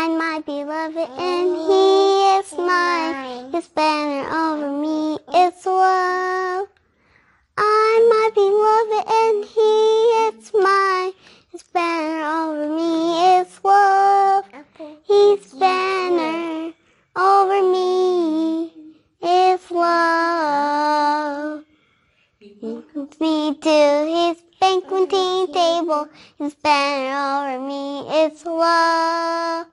find my beloved, and he is mine. His banner over me is love. I'm my beloved, and he is mine. His banner over me is love. His banner over me is love. He brings me to his banqueting table. His banner over me is love.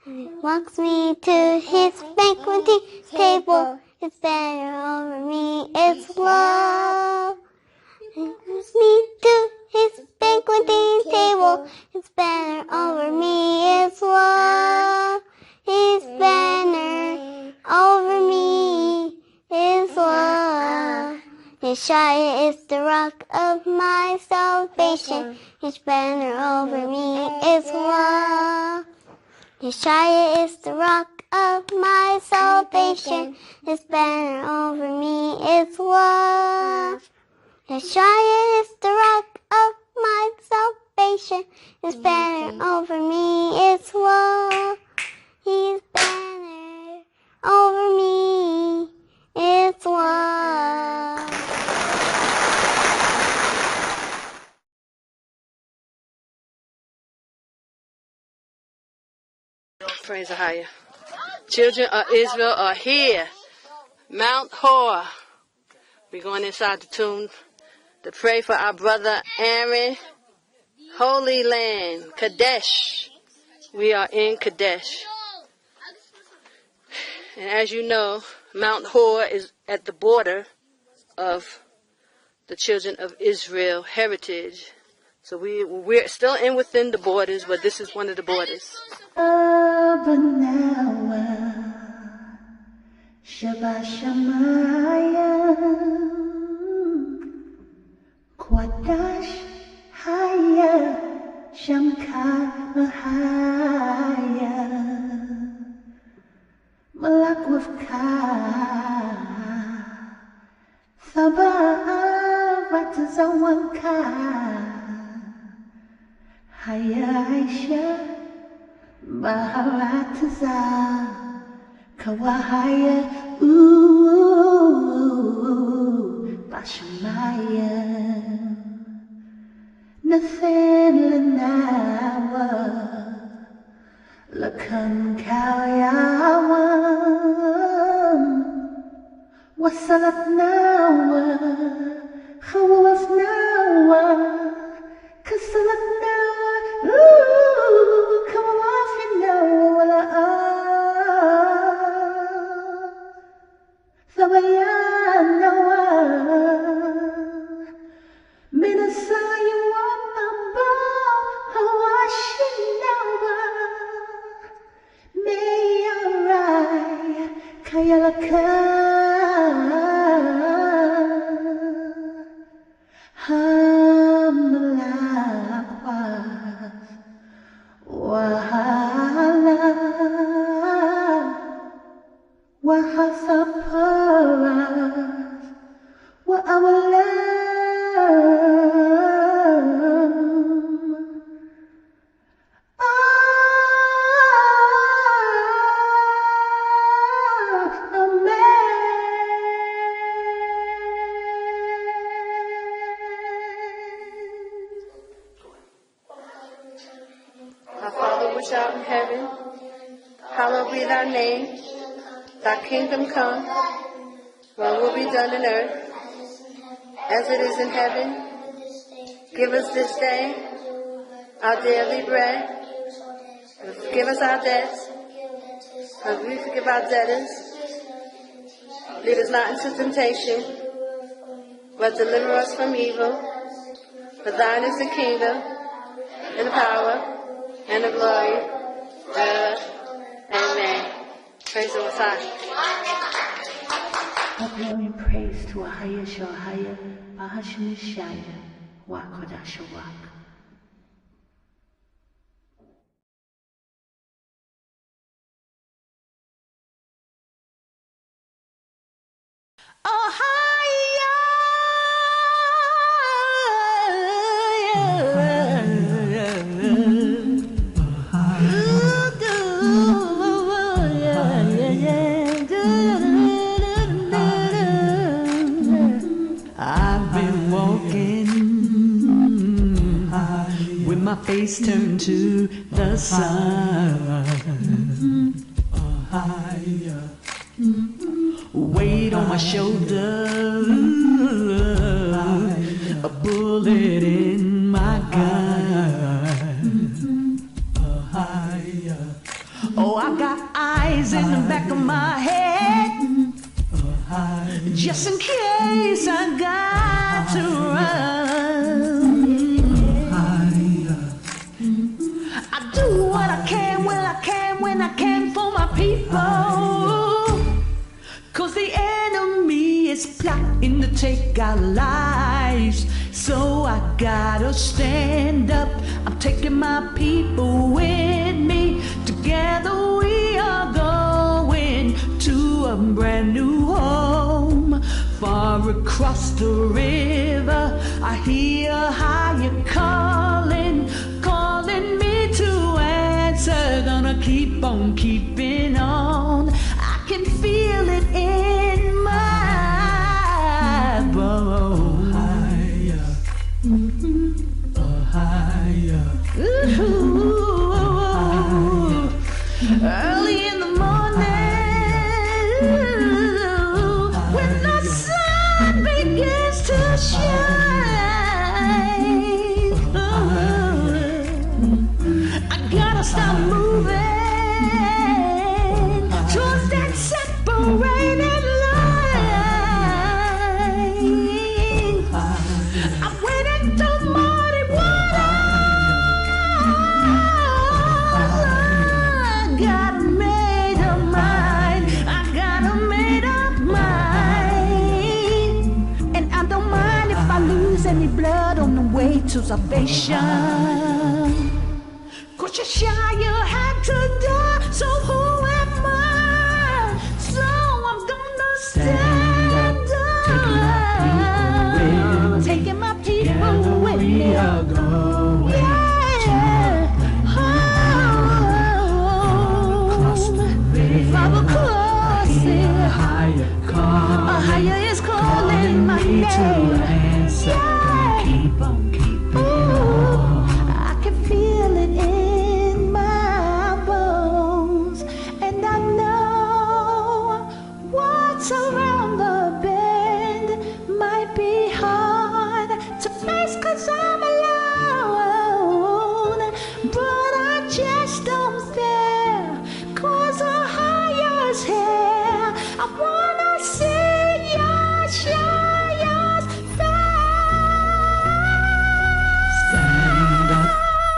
He walks me to his banqueting table. His banner over me is love. He brings me to his banqueting table. His banner over me is love. His banner over me is love. Yashaya is the rock of my salvation. His banner over me is love. Yashaya is the rock of my salvation. His banner over me is love. Yashaya is the rock of my salvation. His banner over me is love. His banner over me is love. Praise AHAYAH. Children of Israel are here. Mount Hor. We're going inside the tomb to pray for our brother Aaron. Holy Land, Kadesh. We are in Kadesh. And as you know, Mount Hor is at the border of the children of Israel heritage. So we're still within the borders, but this is one of the borders. Quadash Haya Shamka Mahaya Malakwavka Sabat Zawanka Haya Aisha Baharatza Kawahaya Bashamaya Nathan Lanawa Lakan Kalyawan Wasalat Nawa Khawaf Nawa Kasalat Nawa Kawaf Nawa Thabayan Nawa Minasaya Wapamba Hawashinawa Mayarai Kayalaka Hamlakwa Wahala Wahasapara Wa awala Our Father which art in heaven, hallowed be thy name. Thy kingdom come, thy will be done on earth as it is in heaven. Give us this day our daily bread. Forgive us our debts, as we forgive our debtors. Lead us not into temptation, but deliver us from evil. For thine is the kingdom, and the power, and the glory, forever. Amen. Praise the Messiah. All glory and praise to AHAYAH Shahaya, Bahashim Yashaya, Wakodash Wak. I've been walking with my face turned to the sun. Weight on my shoulder, a bullet in my gun. Oh, I got eyes in the back of my head, just in case I got to run. I do what I can when I can for my people, 'cause the enemy is plotting to take our lives. So I gotta stand up, I'm taking my people with me. Together we are going to a brand new home. Far across the river, I hear higher calling, calling me to answer. Gonna keep on keeping on. I can feel it in my bones. Ooh, early in the morning, when the sun begins to shine, I gotta stop moving towards that separated line. I'm waiting till morning water. I got made up mind. I got a made up mind. And I don't mind if I lose any blood on the way to salvation. 'Cause Yashaya had to die, so who am I? So I'm gonna stand up, taking my people with me. Yeah. Father crossing, AHAYAH is calling my name. Keep on keeping on. I can feel it in my bones, and I know what's around the bend might be hard to face 'cause I'm alone, but I just don't care 'cause AHAYAH's here. I wanna see Yashaya's face. Stand up,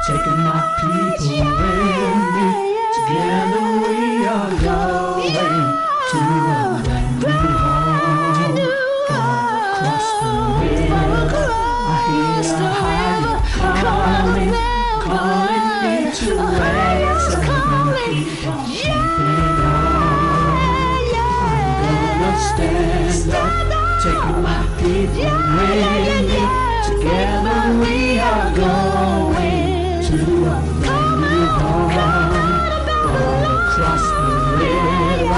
taking my people with me. Together we are going to a brand new home. Across the river, I hear AHAYAH calling, calling me to answer. Keep on keeping on. I'm gonna stand up, taking my people with me. Together we are going to a brand new home. Across the river, I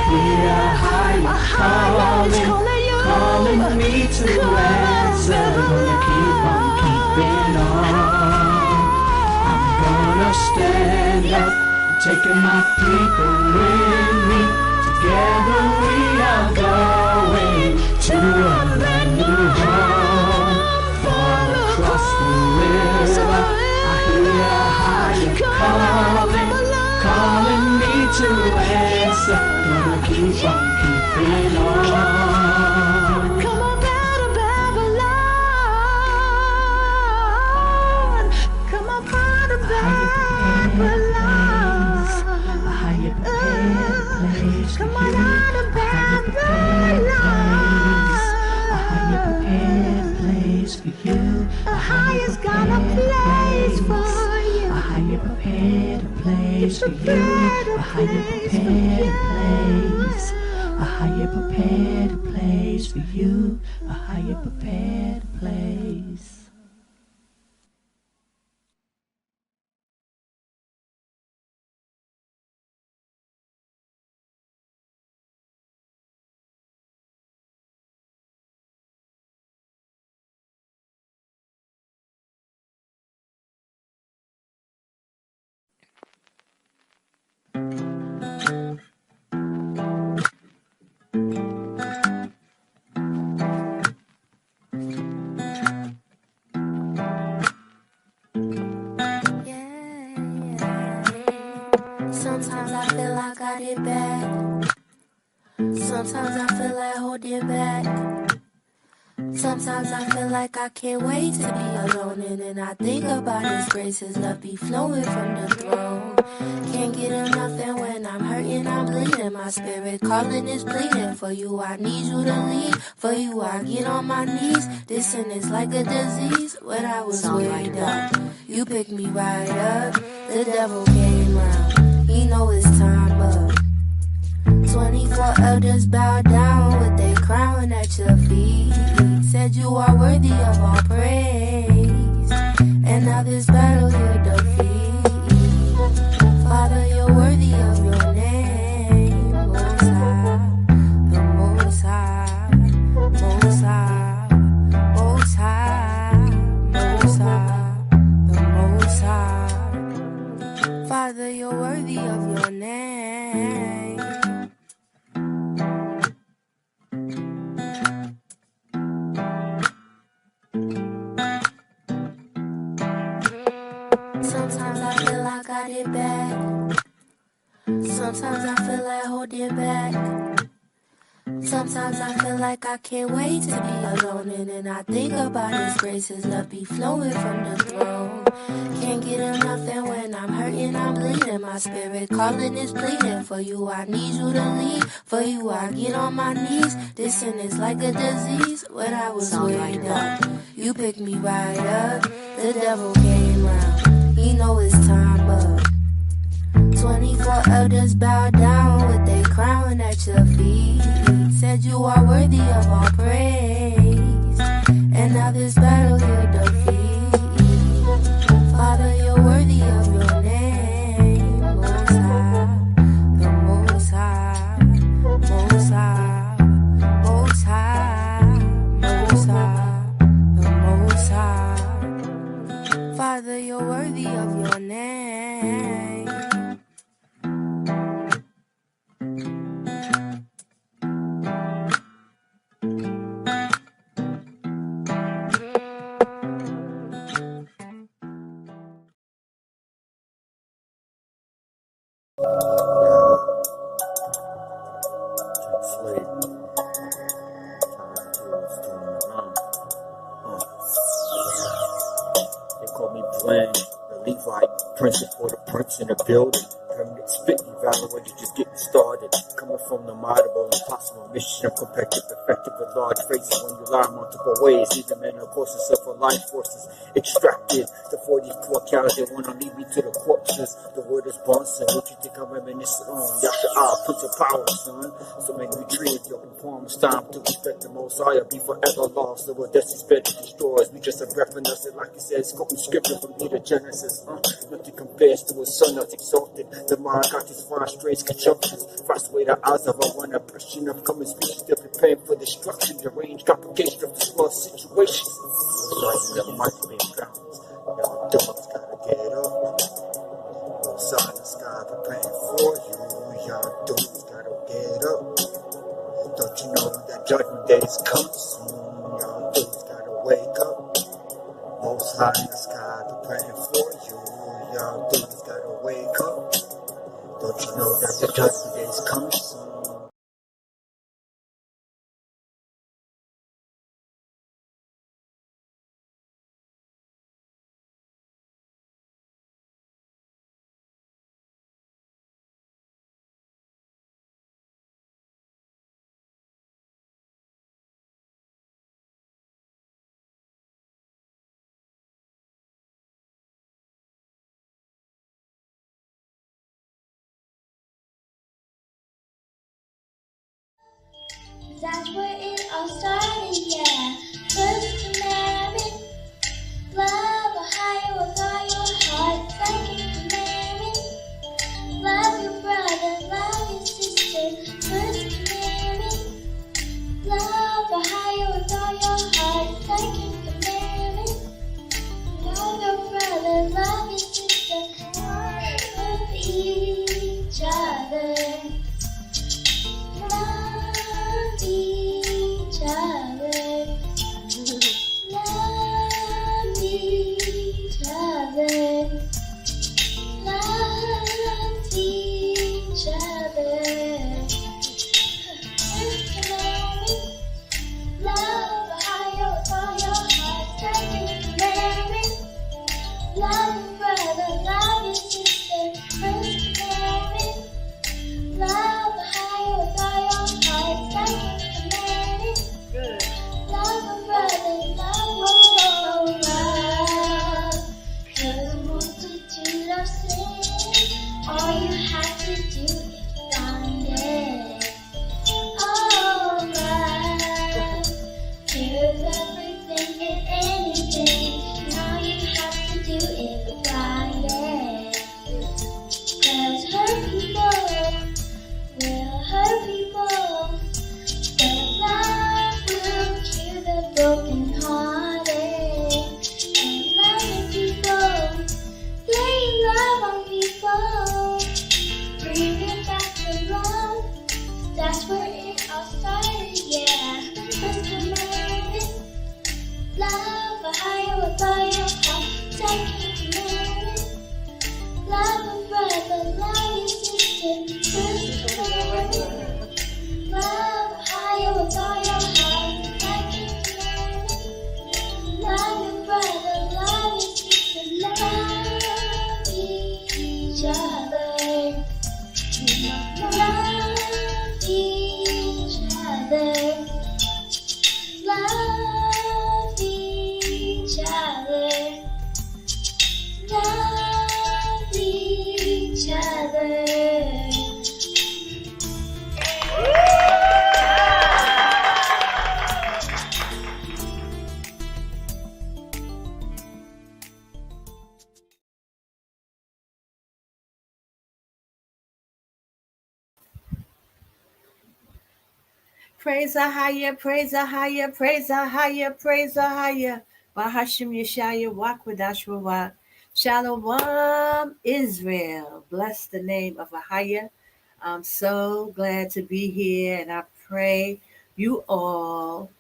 hear AHAYAH calling, calling me to answer. Gonna keep on keeping on. I'm gonna stand up, taking my people with me. Together we are going to a brand new home. Far across the river, I hear AHAYAH calling, calling me to answer. Gonna keep on keeping on. Come on out of Babylon. Come on out of Babylon. Come on out of Babylon. prepared place for you. AHAYAH's got a place for you. AHAYAH prepared a place for you. AHAYAH prepared a place. AHAYAH prepared a place for you. AHAYAH prepared a place. Sometimes I feel like holding back. Sometimes I feel like I can't wait to be alone. And then I think about His grace, His love be flowing from the throne. Can't get enough, and when I'm hurting, I'm bleeding. My spirit calling is pleading. For you, I need you to lead. For you, I get on my knees. This sin is like a disease. When I was way down, you picked me right up. The devil came round. He know it's time up. 24 elders bow down with their crown at your feet. Said you are worthy of all praise. And now this battle you defeat. Father, you're worthy of your name. Most High, the Most High, Most High, Most High, Most High, the Most High. Father, you're worthy of your name. Sometimes I feel I got it back. Sometimes I feel like holding back. Sometimes I feel like I can't wait to be alone. And then I think about His grace, His love be flowing from the throne. Can't get enough, and when I'm hurting, I'm bleeding. My spirit calling is pleading. For you, I need you to lead. For you, I get on my knees. This sin is like a disease. When I was way down, you picked me right up. The devil came round. He know it's time up. 24 elders bow down with their crown at your feet. Said you are worthy of all praise. And now this battle you defeat. Father, you're worthy of your name. Most High, the Most High, Most High, Most High, Most High, the Most High. Father, you're worthy of your name. Slave. They call me Bland, the Levite, principal, the prince in the building. Permanent spit, evaluated, just getting started. Coming from the modable, impossible mission of competitive, effective with large faces when you lie multiple ways. Even men, of course, of life forces extracted. The 40 core cows, they wanna lead me to the corpses. The word is Bonson, what you think I'm reminiscent on? Yashaya, Prince of Power, son. So make me treat your performance time to respect the Most High, be forever lost. The word that's better destroys. We just a breath in us, and like it says, quoting scripture from either Genesis. Nothing compares to a son that's exalted. The mind got these fine strains, conjunctions. Fast away the eyes of a one oppression. Upcoming species, they're preparing for destruction. Deranged complication of this world situation. Rising up might be grounds. Young dogs gotta get up. Sun in the sky preparing for you. Young dudes gotta get up. Don't you know that judgment day is coming soon? Young dudes gotta wake up. Most high in the sky preparing for you. Young dudes gotta wake up. Don't you know that the judgment day is coming soon? Praise AHAYAH, praise AHAYAH, praise AHAYAH, praise AHAYAH. Bahashim Yashaya, walk with Ashwa. Shalom, Israel. Bless the name of AHAYAH. I'm so glad to be here, and I pray you all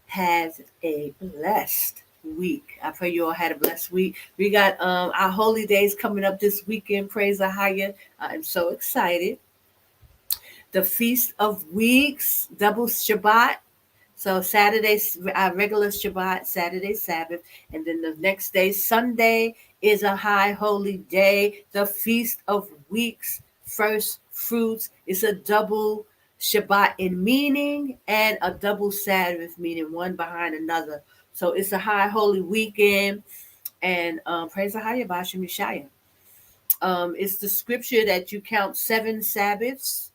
have a blessed week. I pray you all had a blessed week. We got our holy days coming up this weekend. Praise AHAYAH. I'm so excited. The Feast of Weeks, double Shabbat. So Saturday's regular Shabbat, Saturday Sabbath, and then the next day, Sunday, is a high holy day. The Feast of Weeks, first fruits, is a double Shabbat in meaning and a double Sabbath meaning, one behind another. So it's a high holy weekend, and praise the Hayah Bashem Yashaya. It's the scripture that you count 7 Sabbaths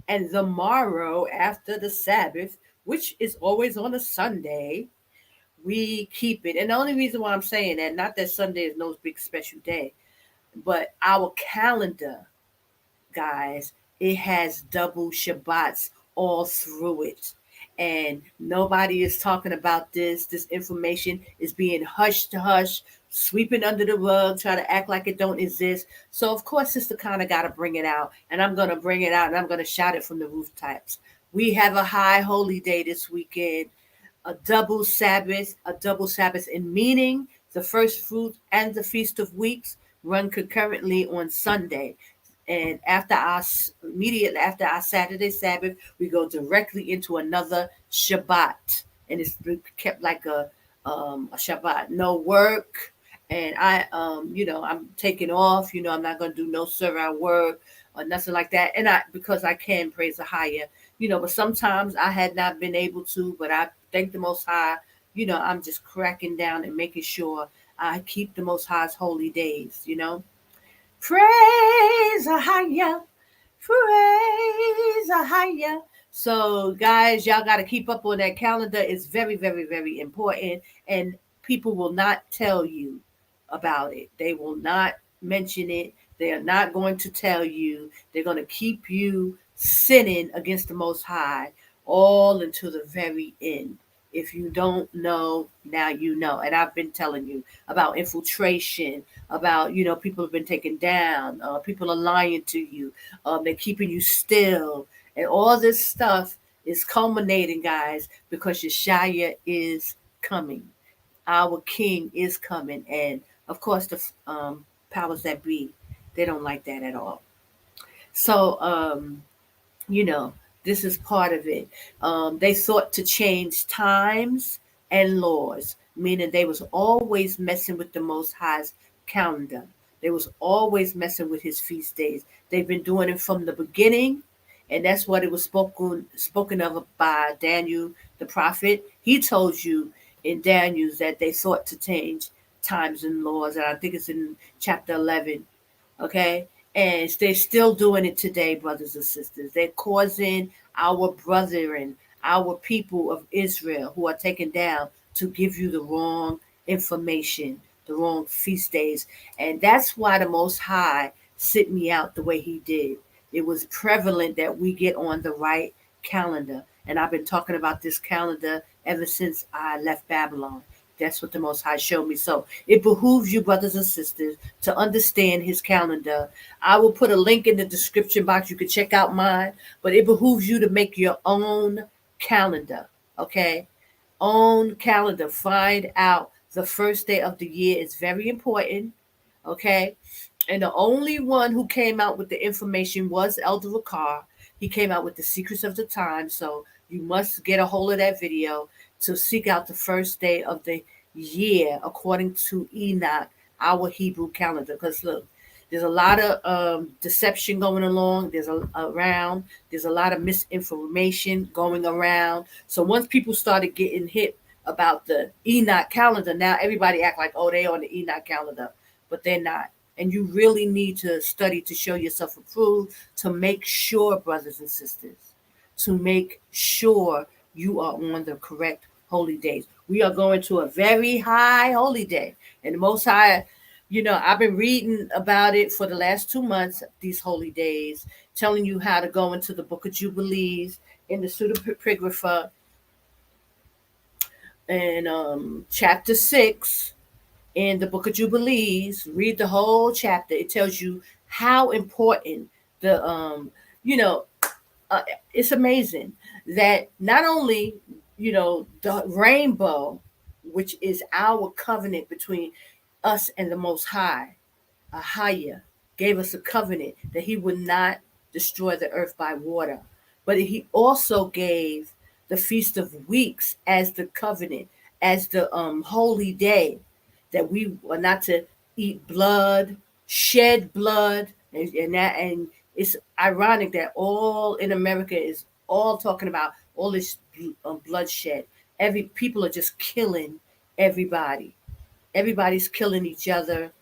and the morrow after the Sabbath, which is always on a Sunday, we keep it. And the only reason why I'm saying that, not that Sunday is no big special day, but our calendar, guys, it has double Shabbats all through it. And nobody is talking about this. This information is being hushed to hush, sweeping under the rug, try to act like it don't exist. So of course, Sister Connor got to bring it out, and I'm gonna bring it out, and I'm gonna shout it from the rooftops. We have a high holy day this weekend, a double Sabbath in meaning. The first fruit and the Feast of Weeks run concurrently on Sunday. And immediately after our Saturday Sabbath, we go directly into another Shabbat, and it's kept like a Shabbat, no work, and I'm taking off. I'm not gonna do no service work or nothing like that, and because I can praise the higher, but sometimes I had not been able to, but I thank the Most High. I'm just cracking down and making sure I keep the Most High's holy days. Praise AHAYAH, praise AHAYAH. So, guys, y'all got to keep up on that calendar. It's very, very, very important, and people will not tell you about it. They will not mention it. They are not going to tell you. They're going to keep you sinning against the Most High all until the very end. If you don't know, now you know. And I've been telling you about infiltration, about people have been taken down, people are lying to you, they're keeping you still, and all this stuff is culminating, guys, because Yashaya is coming. Our King is coming, and of course the powers that be, they don't like that at all. So you know, this is part of it. They sought to change times and laws, meaning they was always messing with the Most High's calendar. They was always messing with his feast days. They've been doing it from the beginning, and that's what it was spoken of by Daniel the prophet. He told you in Daniel that they sought to change times and laws, and I think it's in chapter 11. Okay, and they're still doing it today, brothers and sisters. They're causing our brethren, our people of Israel who are taken down, to give you the wrong information, the wrong feast days. And that's why the Most High sent me out the way he did. It was prevalent that we get on the right calendar. And I've been talking about this calendar ever since I left Babylon. That's what the Most High showed me. So it behooves you, brothers and sisters, to understand his calendar. I will put a link in the description box. You can check out mine, but it behooves you to make your own calendar. Okay? Own calendar. Find out the first day of the year. It's very important. Okay? And the only one who came out with the information was Elder Ricard. He came out with the secrets of the time. So you must get a hold of that video to seek out the first day of the year according to Enoch, our Hebrew calendar. Because look, there's a lot of deception going along. There's a lot of misinformation going around. So once people started getting hit about the Enoch calendar, now everybody act like, oh, they on the Enoch calendar, but they're not. And you really need to study to show yourself approved, to make sure, brothers and sisters, to make sure you are on the correct holy days. We are going to a very high holy day. And the Most High, I've been reading about it for the last 2 months, these holy days, telling you how to go into the book of Jubilees in the pseudepigrapha in chapter 6 in the Book of Jubilees. Read the whole chapter. It tells you how important the you know uh, it's amazing that not only the rainbow, which is our covenant between us and the Most High, AHAYAH, gave us a covenant that he would not destroy the earth by water. But he also gave the Feast of Weeks as the covenant, as the holy day, that we are not to eat blood, shed blood, and it's ironic that all in America is all talking about all this bloodshed. Every people are just killing everybody. Everybody's killing each other.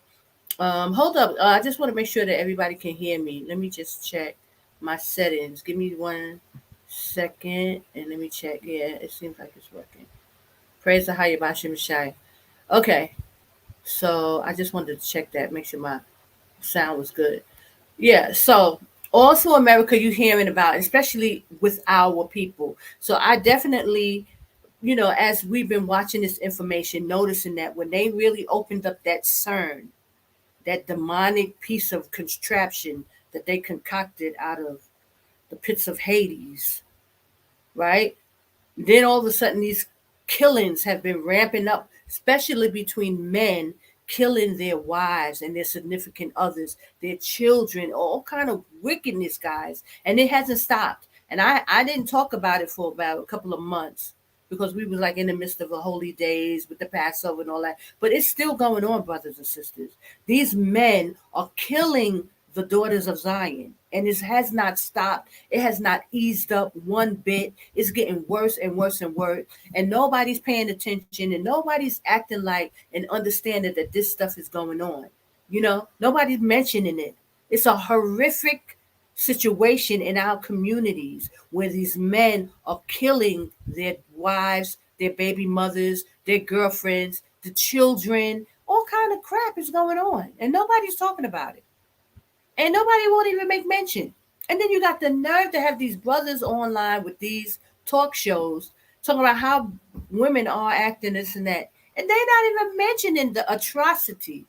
Hold up. I just want to make sure that everybody can hear me. Let me just check my settings. Give me 1 second, and let me check. Yeah, it seems like it's working. Praise the Higher Bashim Shai. Okay, so I just wanted to check that, make sure my sound was good. Yeah, so also America, you hearing about, especially with our people. So I definitely, as we've been watching this information, noticing that when they really opened up that CERN, that demonic piece of contraption that they concocted out of the pits of Hades, right? Then all of a sudden, these killings have been ramping up, especially between men killing their wives and their significant others, their children, all kind of wickedness, guys. And it hasn't stopped. And I didn't talk about it for about a couple of months because we was like in the midst of the holy days with the Passover and all that. But it's still going on, brothers and sisters. These men are killing the daughters of Zion. And it has not stopped. It has not eased up one bit. It's getting worse and worse and worse. And nobody's paying attention and nobody's acting like and understanding that this stuff is going on. Nobody's mentioning it. It's a horrific situation in our communities where these men are killing their wives, their baby mothers, their girlfriends, the children. All kind of crap is going on. And nobody's talking about it. And nobody won't even make mention. And then you got the nerve to have these brothers online with these talk shows talking about how women are acting, this and that. And they're not even mentioning the atrocity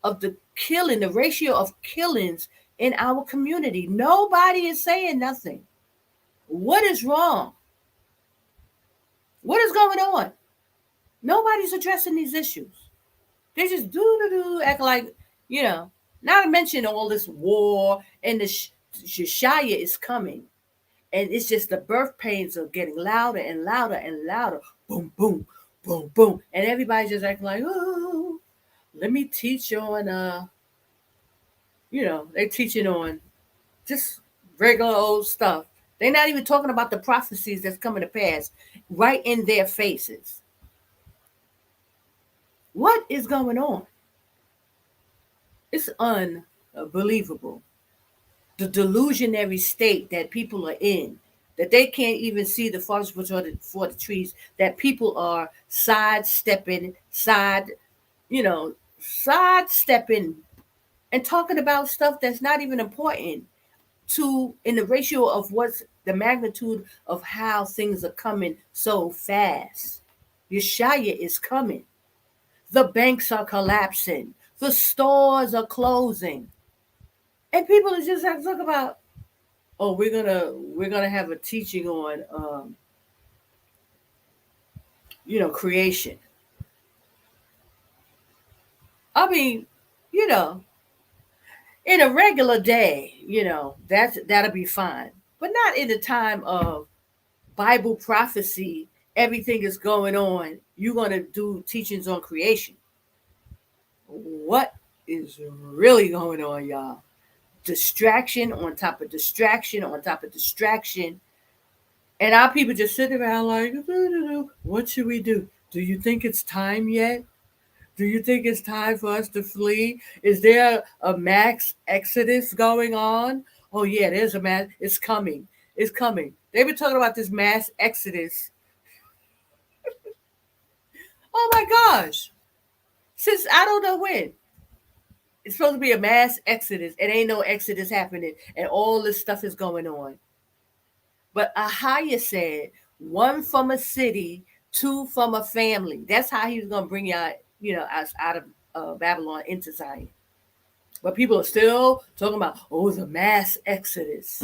of the killing, the ratio of killings in our community. Nobody is saying nothing. What is wrong? What is going on? Nobody's addressing these issues. They just act like, not to mention all this war and the Yashaya is coming. And it's just the birth pains are getting louder and louder and louder. Boom, boom, boom, boom. And everybody's just acting like, oh, let me teach on, they're teaching on just regular old stuff. They're not even talking about the prophecies that's coming to pass right in their faces. What is going on? It's unbelievable. The delusionary state that people are in, that they can't even see the forest for the trees, that people are sidestepping and talking about stuff that's not even important to in the ratio of what's the magnitude of how things are coming so fast. Yashaya is coming. The banks are collapsing. The stores are closing. And people are just have to talk about, oh, we're gonna have a teaching on creation. I mean, you know, in a regular day, that'll be fine. But not in the time of Bible prophecy, everything is going on. You're gonna do teachings on creation. What is really going on, y'all? Distraction on top of distraction on top of distraction. And our people just sitting around like, what should we do? Do you think it's time yet? Do you think it's time for us to flee? Is there a mass exodus going on? Oh, yeah, there's a mass. It's coming. It's coming. They've been talking about this mass exodus. Oh, my gosh. Since I don't know when. It's supposed to be a mass exodus. It ain't no exodus happening. And all this stuff is going on. But AHAYAH said, one from a city, two from a family. That's how he was going to bring y'all, us out of Babylon into Zion. But people are still talking about, oh, the mass exodus.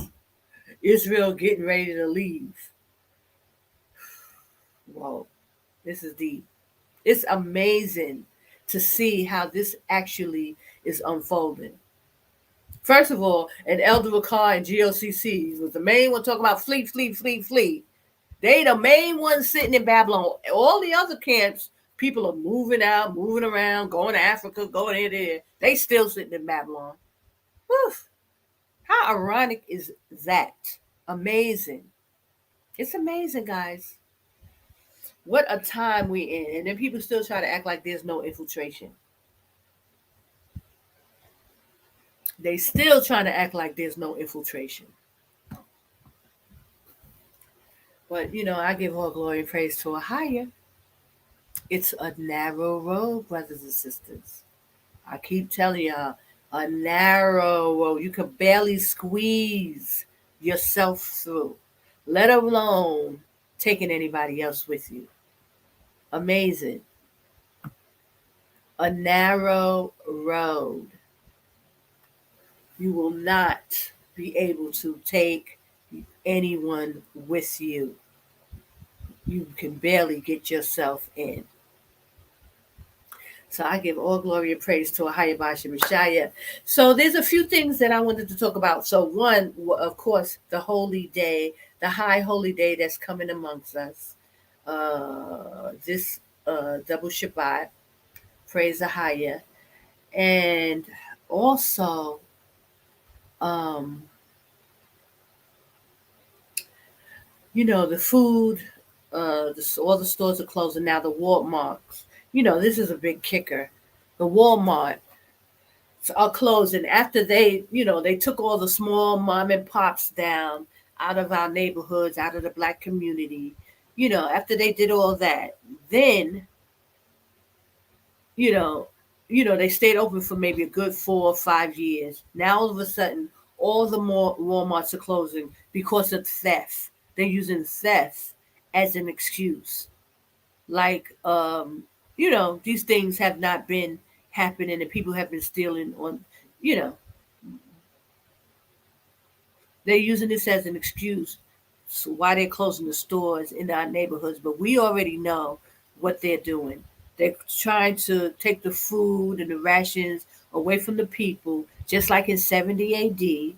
Israel getting ready to leave. Whoa, this is deep. It's amazing to see how this actually is unfolding. First of all, an Elder Ricard and GOCC was the main one talking about flee, flee, flee, flee. They the main ones sitting in Babylon. All the other camps, people are moving out, moving around, going to Africa, going here, there. They still sitting in Babylon. Whew. How ironic is that? Amazing. It's amazing, guys. What a time we in. And then people still try to act like there's no infiltration. They still trying to act like there's no infiltration. But, I give all glory and praise to AHAYAH. It's a narrow road, brothers and sisters. I keep telling y'all, a narrow road. You can barely squeeze yourself through, let alone taking anybody else with you. Amazing. A narrow road. You will not be able to take anyone with you. You can barely get yourself in. So I give all glory and praise to AHAYAH Yashaya. So there's a few things that I wanted to talk about. So one, of course, the holy day, the high holy day that's coming amongst us. This double Shabbat, praise AHAYAH. And also, the food, all the stores are closing now, the Walmarts. This is a big kicker. The Walmart are closing after they took all the small mom and pops down out of our neighborhoods, out of the Black community. After they did all that, then, they stayed open for maybe a good 4 or 5 years. Now all of a sudden, all the more Walmarts are closing because of theft. They're using theft as an excuse. Like, these things have not been happening and people have been stealing on, they're using this as an excuse. So why they're closing the stores in our neighborhoods. But we already know what they're doing. They're trying to take the food and the rations away from the people, just like in 70 AD.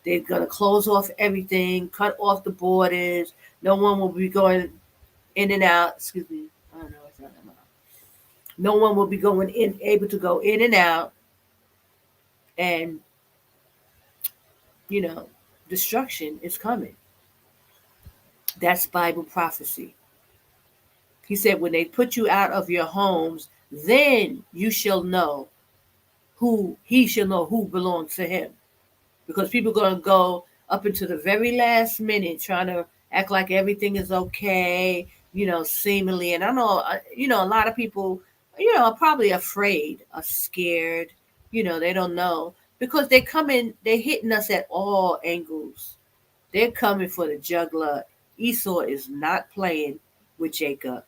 They're going to close off everything, cut off the borders. No one will be going in and out. Excuse me. I don't know what's on my mouth. No one will be able to go in and out. And, destruction is coming. That's Bible prophecy. He said, when they put you out of your homes, then you shall know he shall know who belongs to him. Because people are going to go up into the very last minute trying to act like everything is okay, seemingly. And I know, a lot of people, are probably afraid, are scared, they don't know. Because they're hitting us at all angles. They're coming for the jugular. Esau is not playing with Jacob.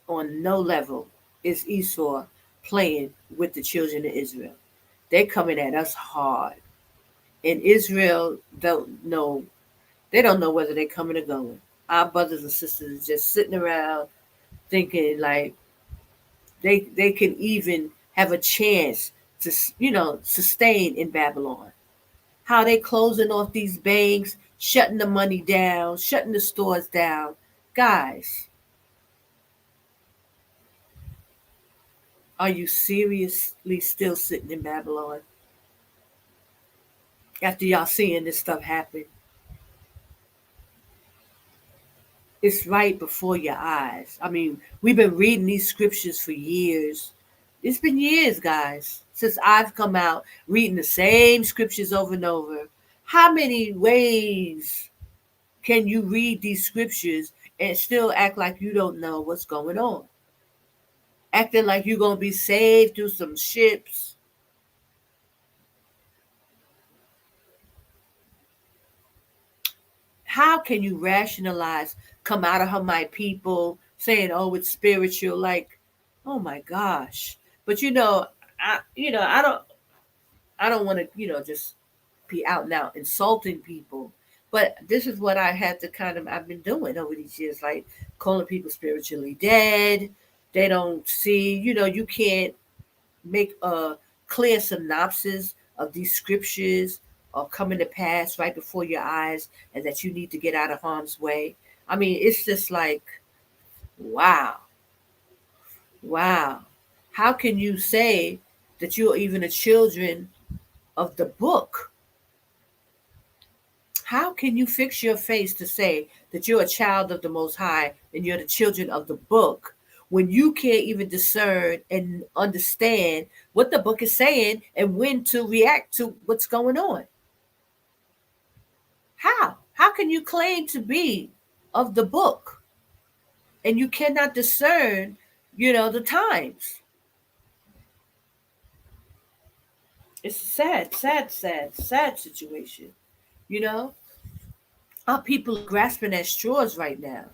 On no level is Esau playing with the children of Israel. They're coming at us hard. And Israel don't know whether they're coming or going. Our brothers and sisters are just sitting around thinking like they can even have a chance to, sustain in Babylon. How they closing off these banks, shutting the money down, shutting the stores down. Guys, are you seriously still sitting in Babylon? After y'all seeing this stuff happen. It's right before your eyes. I mean, we've been reading these scriptures for years. It's been years, guys, since I've come out reading the same scriptures over and over. How many ways can you read these scriptures and still act like you don't know what's going on? Acting like you're going to be saved through some ships. How can you rationalize, come out of her, my people, saying, "Oh, it's spiritual"? Like, oh my gosh! But I don't want to, just be out now insulting people. But this is what I had to I've been doing over these years, like calling people spiritually dead. They don't see, you can't make a clear synopsis of these scriptures or coming to pass right before your eyes, and that you need to get out of harm's way. I mean, it's just like, wow, wow. How can you say that you're even a children of the book? How can you fix your face to say that you're a child of the Most High and you're the children of the book when you can't even discern and understand what the book is saying and when to react to what's going on? How? How can you claim to be of the book and you cannot discern, the times? It's a sad, sad, sad, sad situation. You know, our people are grasping at straws right now,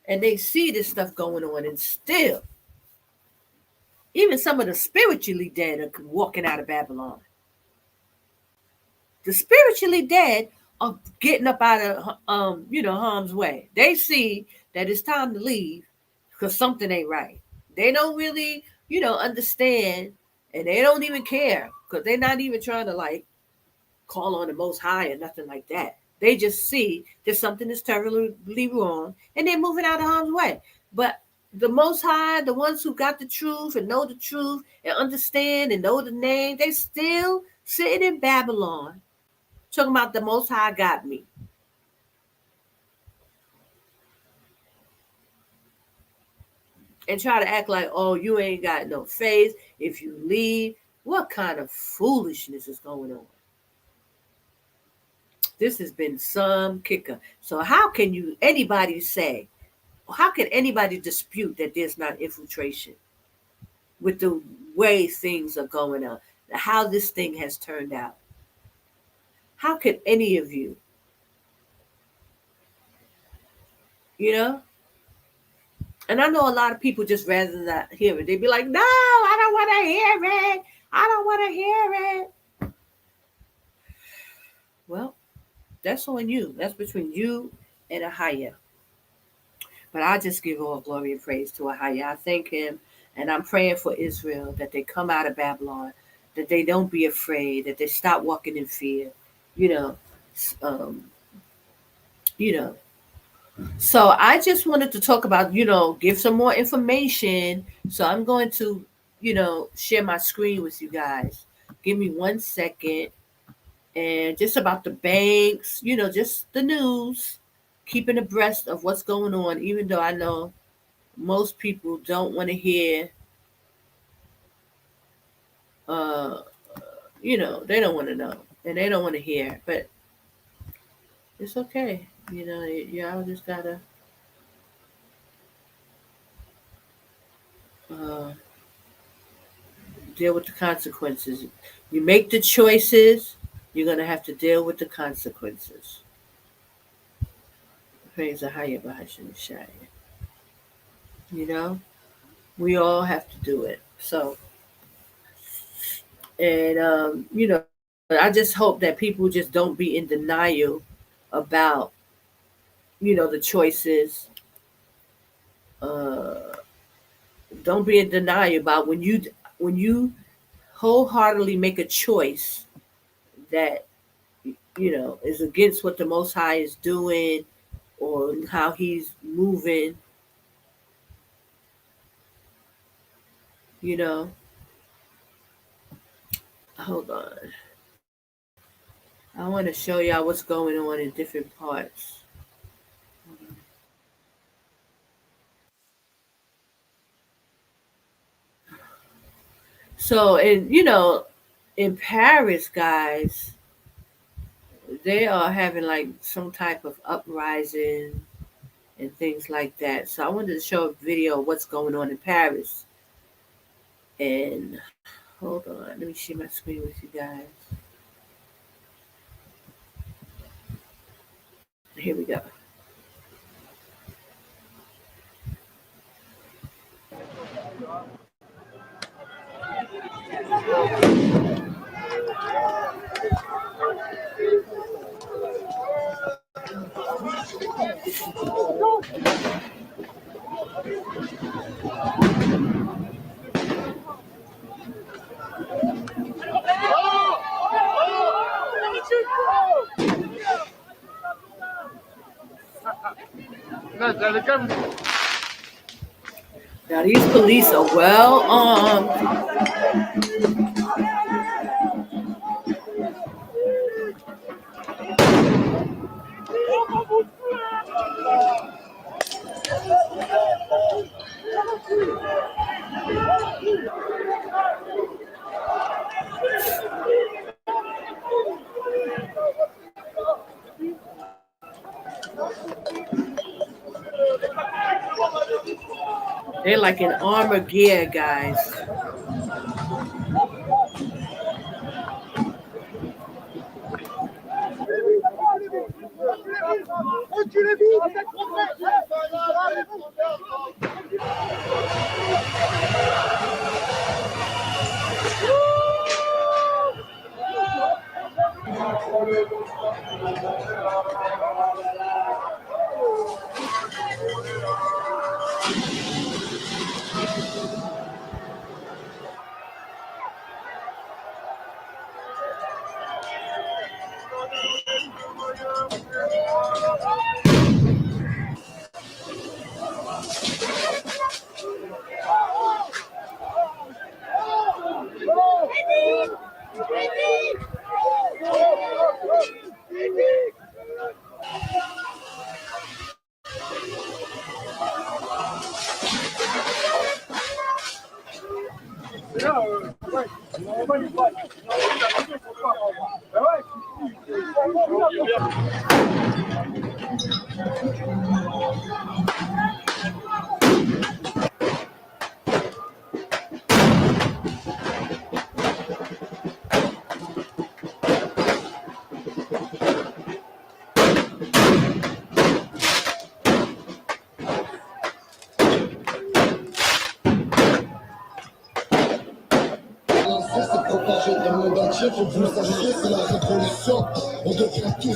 and they see this stuff going on, and still, even some of the spiritually dead are walking out of Babylon. The spiritually dead are getting up out of harm's way. They see that it's time to leave because something ain't right. They don't really, understand, and they don't even care because they're not even trying to like call on the Most High or nothing like that. They just see that something is terribly wrong and they're moving out of harm's way. But the Most High, the ones who got the truth and know the truth and understand and know the name, they still sitting in Babylon talking about the Most High got me. And try to act like, oh, you ain't got no faith if you leave. What kind of foolishness is going on? This has been some kicker. So how can anybody dispute that there's not infiltration with the way things are going on, how this thing has turned out? How could any of you, you know? And I know a lot of people just rather not hear it. They'd be like, no, I don't want to hear it. I don't want to hear it. Well, that's on you. That's between you and AHAYAH. But I just give all glory and praise to AHAYAH. I thank him, and I'm praying for Israel that they come out of Babylon, that they don't be afraid, that they stop walking in fear. You know, um, you know. So I just wanted to talk about, give some more information. So I'm going to, share my screen with you guys. Give me 1 second. And just about the banks, just the news, keeping abreast of what's going on, even though I know most people don't want to hear, uh, they don't want to know and they don't want to hear, but it's okay. Y'all just gotta uh, deal with the consequences. You make the choices, you're gonna have to deal with the consequences. Praise the higher Yashaya. You know, we all have to do it. So, and I just hope that people just don't be in denial about, the choices. Uh, don't be in denial about when you wholeheartedly make a choice that is against what the Most High is doing or how He's moving. You know, hold on. I want to show y'all what's going on in different parts. So, and in Paris, guys, they are having like some type of uprising and things like that. So I wanted to show a video of what's going on in Paris. And hold on, let me share my screen with you guys. Here we go. Now these police are well armed. They're like in armor gear, guys.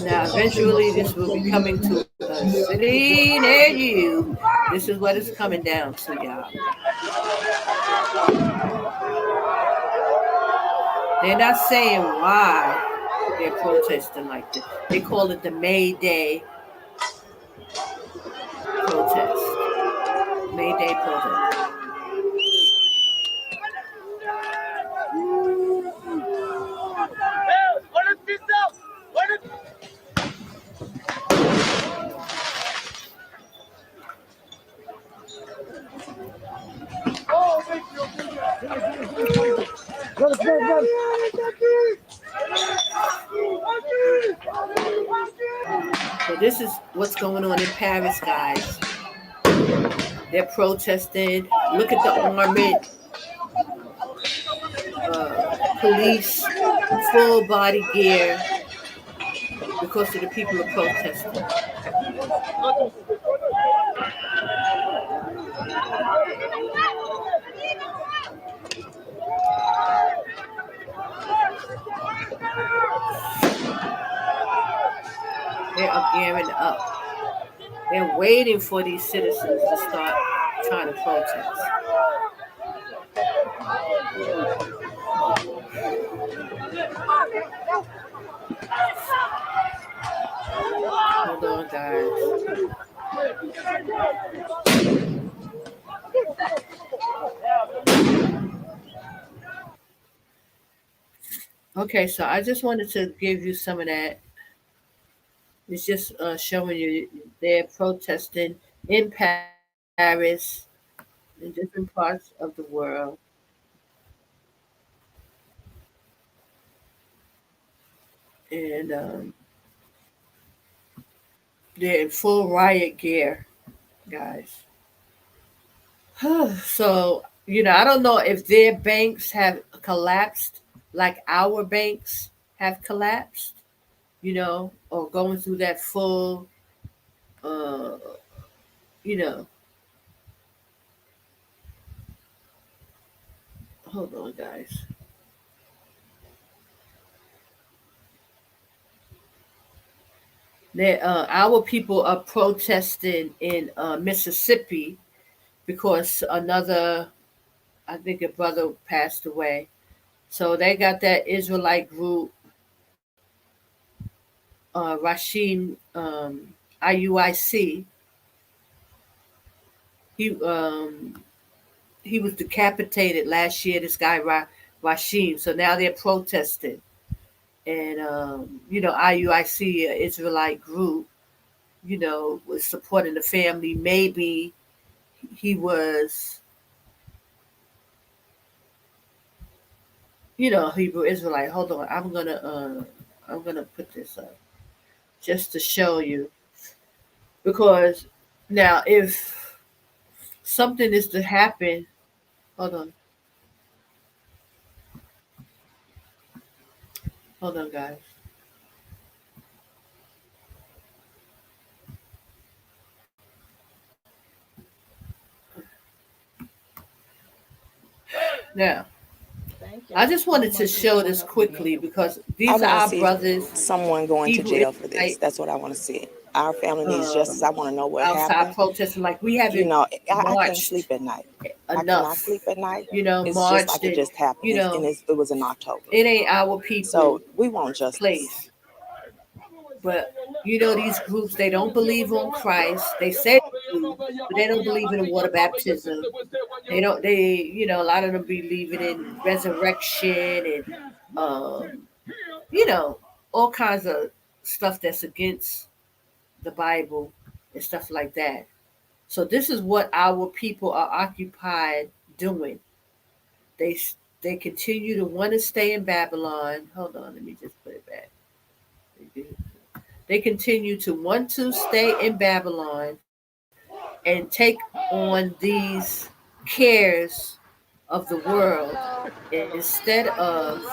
Now, eventually, this will be coming to a city near you. This is what it's coming down to, y'all. They're not saying why they're protesting like this. They call it the May Day protest. May Day protest. So this is what's going on in Paris, guys. They're protesting. Look at the armored police, full body gear, because of the people are protesting. They are gearing up. They're waiting for these citizens to start trying to protest. Hold on, guys. Okay, so I just wanted to give you some of that. It's just showing you they're protesting in Paris, in different parts of the world. And they're in full riot gear, guys. So, I don't know if their banks have collapsed like our banks have collapsed, or going through that full uh, you know, hold on, guys. Our people are protesting in Mississippi because another, I think a brother passed away. So they got that Israelite group, Rashim IUIC. He he was decapitated last year. This guy Rashim. So now they're protesting, and IUIC, Israelite group, was supporting the family. Maybe he was, Hebrew Israelite. Hold on, I'm gonna put this up just to show you, because now if something is to happen, hold on, guys. Now I just wanted to show this quickly because I these are want to our see brothers, someone going to Hebrew jail for this. Israelite, That's what I want to see. Our family needs justice. I want to know what outside happened. protesting. Like we You haven't know, I can't sleep marched at night. I cannot enough, sleep at night. It's just marched like it and just happened. It was in October. it ain't our So people we want justice. place. But these groups, they don't believe on Christ. They say they do, but they don't believe in the water baptism. A lot of them believe in resurrection and you know, all kinds of stuff that's against the Bible and stuff like that. So this is what our people are occupied doing. They they continue to want to stay in Babylon. Hold on, let me just put it back. They continue to want to stay in Babylon and take on these cares of the world instead of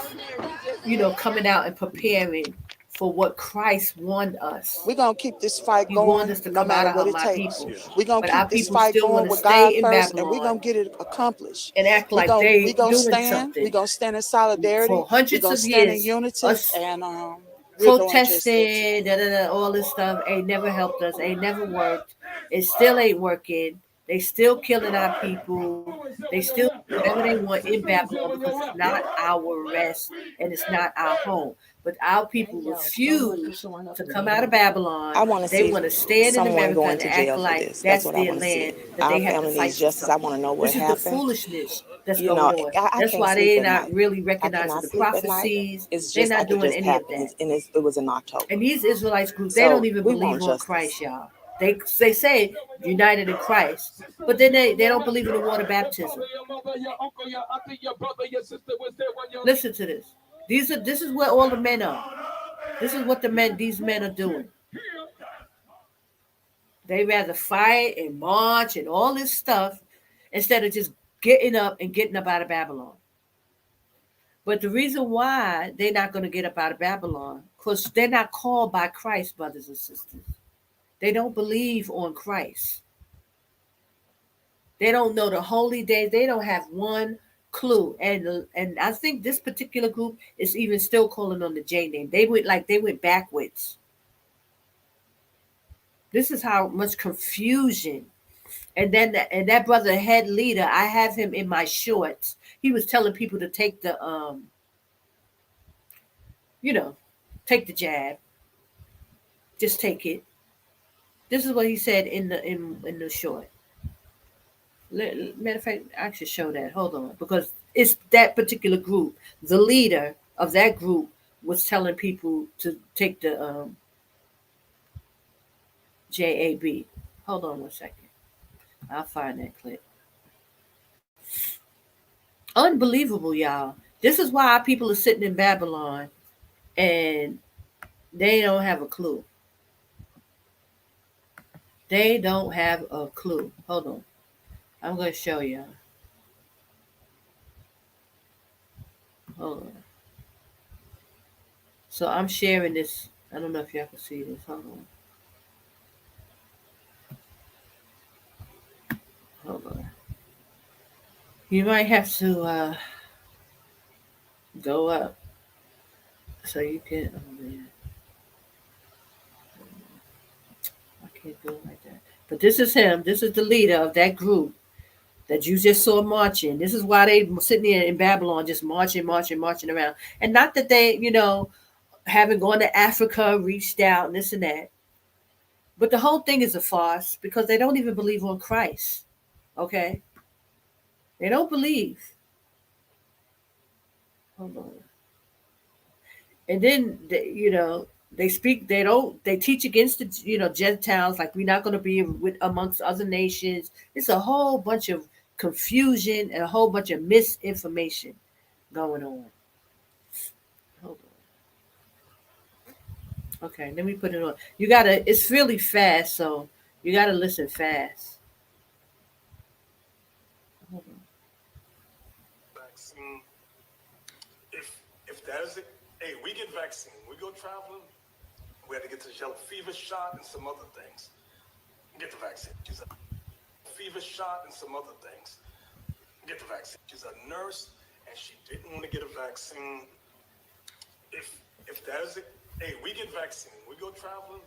coming out and preparing for what Christ warned us. We're going to keep this fight He warned going us to no come out matter of what her, it my takes. people. We're going to But our keep this people fight still want going to with God stay in first, and we're Babylon going to get it accomplished. and act We're like going they we gonna doing stand. We're something. going to stand in For solidarity. We're hundreds going to of stand in years, unity, us and we're going just to. protesting, all this stuff ain't never helped us, ain't never worked. It still ain't working. They still killing our people. They still do whatever they want in Babylon because it's not our rest and it's not our home. But our people refuse to come out of Babylon. I want to They see want to stand in someone America going and to act jail for like this. That's that's what I their want to see. land, that Our they have to family fight needs for justice. I something. want to know what This is the happened. foolishness that's going on. I That's can't why sleep they're at not night. really I recognizing cannot the sleep at night. prophecies. It's They're just not like it doing just any of happened, that. it was in October. And these Israelites groups, they don't So even we believe want on justice. Christ, y'all. They say united in Christ, but then they don't believe in the water baptism. Listen to this. This is where all the men are. This is what these men are doing. They rather fight and march and all this stuff instead of just getting up out of Babylon. But the reason why they're not going to get up out of Babylon, because they're not called by Christ, brothers and sisters. They don't believe on Christ. They don't know the holy days. They don't have one clue. And I think this particular group is even still calling on the J name. They went backwards. This is how much confusion. And then that brother head leader, I have him in my shorts. He was telling people to take the you know, take the jab. Just take it. This is what he said in the short. Matter of fact, I should show that. Hold on, because it's that particular group. The leader of that group was telling people to take the JAB. Hold on one second. I'll find that clip. Unbelievable, y'all. This is why our people are sitting in Babylon and they don't have a clue. They don't have a clue. Hold on. I'm going to show you. Hold on. So I'm sharing this. I don't know if y'all can see this. Hold on. You might have to go up so you can. Oh man, I can't do it like that. But this is him. This is the leader of that group that you just saw marching. This is why they sitting there in Babylon just marching, marching, marching around. And not that they, haven't gone to Africa, reached out, and this and that. But the whole thing is a farce because they don't even believe on Christ. Okay? They don't believe. Hold on. And then, they teach against the, Gentiles, like we're not going to be with amongst other nations. It's a whole bunch of confusion and a whole bunch of misinformation going on. Hold on. Okay, let me put it on. It's really fast, so you gotta listen fast. Hold on. Vaccine. If there's hey, we get vaccine. We go traveling. We had to get the yellow fever shot and some other things. Get the vaccine. She's a fever shot and some other things. Get the vaccine. She's a nurse and she didn't want to get a vaccine. If there's hey, we get vaccine. We go traveling.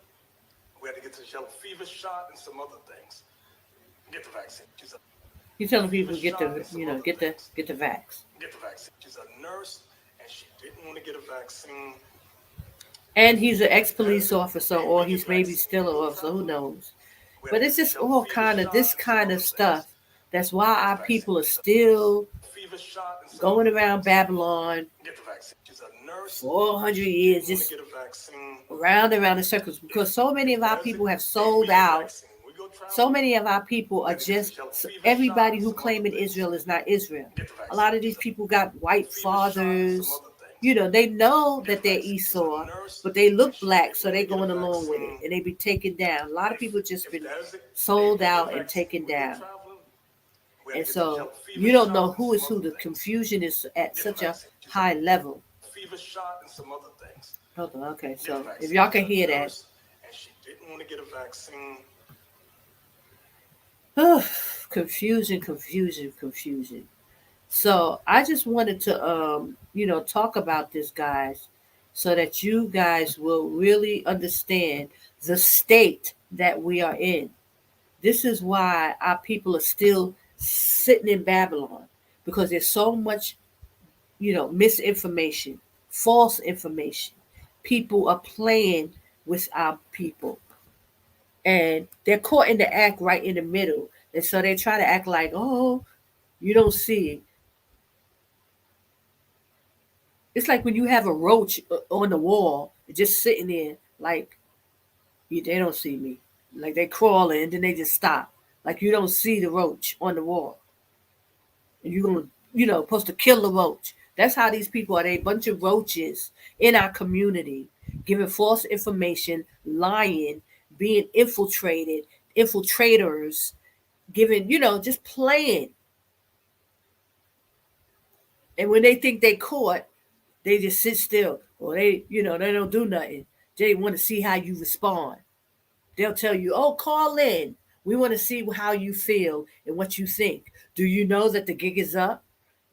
We had to get the yellow fever shot and some other things. Get the vaccine. He's telling people get the vax. Get the vaccine. She's a nurse and she didn't want to get a vaccine. And he's an ex-police officer, or he's maybe still an officer. Who knows? But it's just all kind of this kind of stuff. That's why our people are still going around Babylon 400 years, just around and around in circles, because so many of our people have sold out. So many of our people are just, everybody who claiming Israel is not Israel. A lot of these people got white fathers. They know that they're Esau, but they look black, so they're going along with it, and they be taken down. A lot of people just been sold out and taken down. And so you don't know who is who. The confusion is at such a high level. Hold on, okay, so if y'all can hear that. And she didn't want to get a vaccine. Confusion. So I just wanted to, talk about this, guys, so that you guys will really understand the state that we are in. This is why our people are still sitting in Babylon, because there's so much, misinformation, false information. People are playing with our people. And they're caught in the act right in the middle. And so they try to act like, oh, you don't see it. It's like when you have a roach on the wall, just sitting there, like, they don't see me. Like they crawling and then they just stop. Like you don't see the roach on the wall. And you're going to, supposed to kill the roach. That's how these people are. They a bunch of roaches in our community, giving false information, lying, being infiltrators, giving, just playing. And when they think they caught, they just sit still, or they don't do nothing. They want to see how you respond. They'll tell you, oh, call in. We want to see how you feel and what you think. Do you know that the gig is up?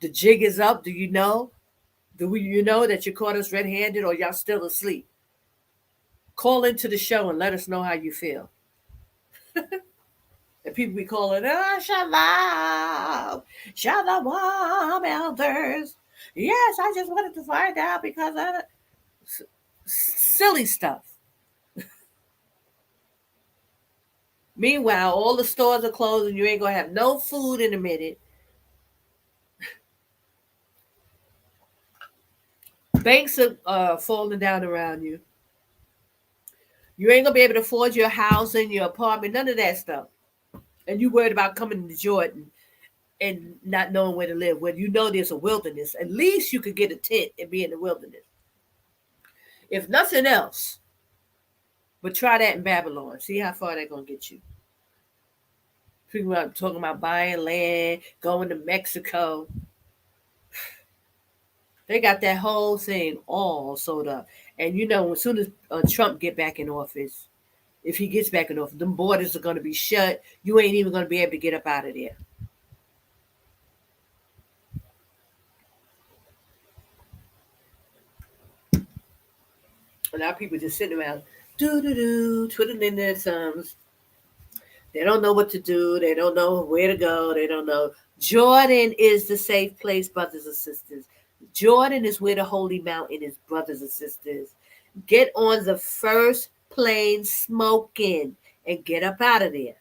The jig is up. Do you know? Do you know that you caught us red-handed, or y'all still asleep? Call into the show and let us know how you feel. And people be calling, shalom, shalom, elders. Yes, I just wanted to find out because of silly stuff. Meanwhile, all the stores are closed and you ain't going to have no food in a minute. Banks are falling down around you. You ain't going to be able to afford your housing, your apartment, none of that stuff. And you worried about coming to Jordan and not knowing where to live. When you know there's a wilderness, at least you could get a tent and be in the wilderness. If nothing else, but try that in Babylon. See how far they're going to get you. People are talking about buying land, going to Mexico. They got that whole thing all sold up. And as soon as Trump get back in office, if he gets back in office, them borders are going to be shut. You ain't even going to be able to get up out of there. A lot of people just sitting around, twiddling their thumbs. They don't know what to do. They don't know where to go. They don't know. Jordan is the safe place, brothers and sisters. Jordan is where the holy mountain is, brothers and sisters. Get on the first plane smoking and get up out of there.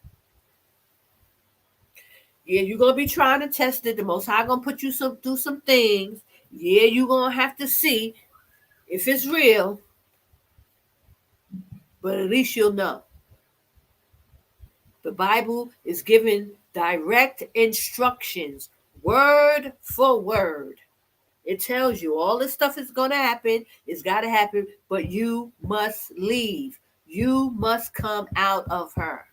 Yeah, you're gonna be trying to test it. The Most High gonna put you through some things. Yeah, you're gonna have to see if it's real, but at least you'll know. The Bible is giving direct instructions, word for word. It tells you all this stuff is going to happen. It's got to happen, but you must leave. You must come out of her.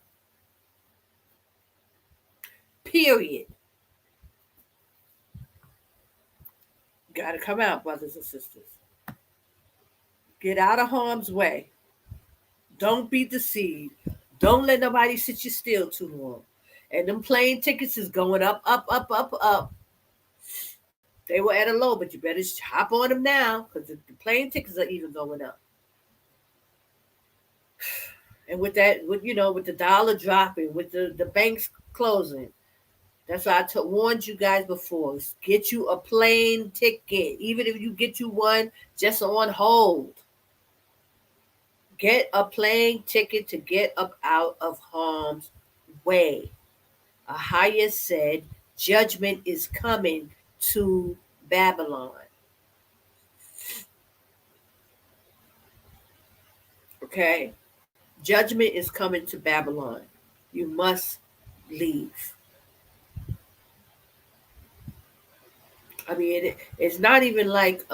Period. Got to come out, brothers and sisters. Get out of harm's way. Don't be deceived. Don't let nobody sit you still too long. And them plane tickets is going up, up, up, up, up. They were at a low, but you better hop on them now because the plane tickets are even going up. And with that, with the dollar dropping, with the banks closing, that's why I warned you guys before. Get you a plane ticket, even if you get you one just on hold. Get a plane ticket to get up out of harm's way. AHAYAH said, judgment is coming to Babylon. Okay? Judgment is coming to Babylon. You must leave. I mean, it's not even like,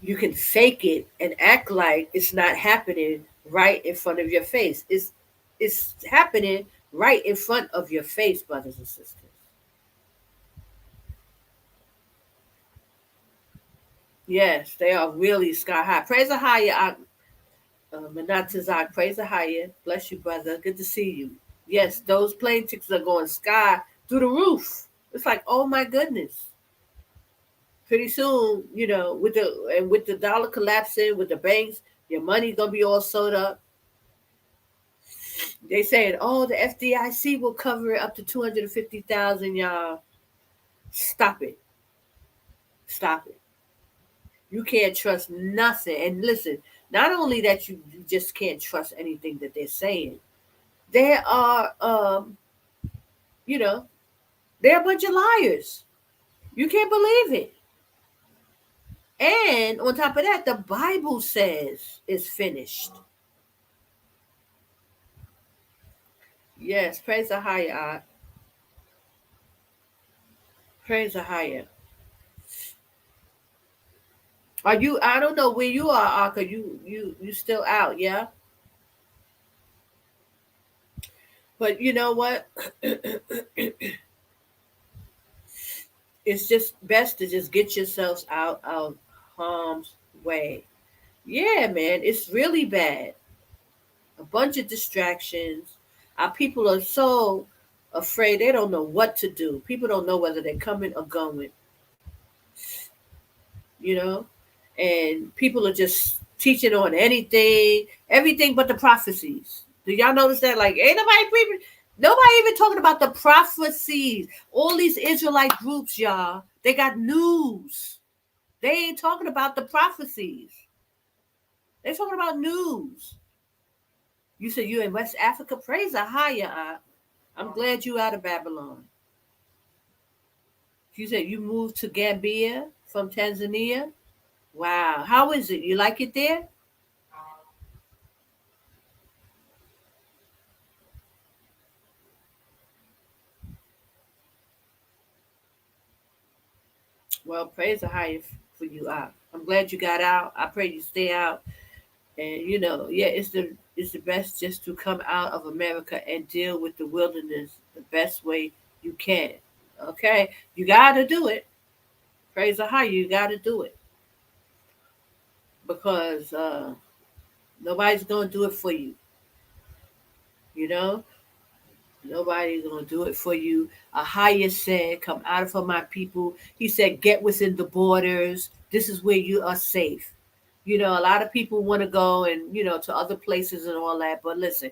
you can fake it and act like it's not happening right in front of your face. It's happening right in front of your face, brothers and sisters. Yes, they are really sky high. Praise AHAYAH. Manatazak, praise AHAYAH. Bless you, brother. Good to see you. Yes, those plane tickets are going sky through the roof. It's like, oh my goodness. Pretty soon, with the dollar collapsing, with the banks, your money's gonna be all sewed up. They saying, oh, the FDIC will cover it up to 250,000, y'all. Stop it. Stop it. You can't trust nothing. And listen, not only that you just can't trust anything that they're saying, there are, they're a bunch of liars. You can't believe it. And on top of that, the Bible says it's finished. Yes, praise AHAYAH. Praise AHAYAH. Are you? I don't know where you are, Aka. You still out? Yeah. But you know what? It's just best to just get yourselves out of harm's way. Yeah, man, it's really bad. A bunch of distractions. Our people are so afraid they don't know what to do. People don't know whether they're coming or going. And people are just teaching on everything but the prophecies. Do y'all notice that? Like, ain't nobody even talking about the prophecies. All these Israelite groups, y'all, they got news. They ain't talking about the prophecies. They're talking about news. You said you in West Africa? Praise AHAYAH. I'm glad you out of Babylon. You said you moved to Gambia from Tanzania? Wow. How is it? You like it there? Well, praise AHAYAH for you out. I'm glad you got out. I pray you stay out. And it's the best just to come out of America and deal with the wilderness the best way you can. Okay? You gotta do it. Praise AHAYAH, you gotta do it. Because nobody's gonna do it for you. Nobody's gonna do it for you. AHAYAH said, come out of my people. He said, get within the borders. This is where you are safe. A lot of people want to go and to other places and all that, but listen,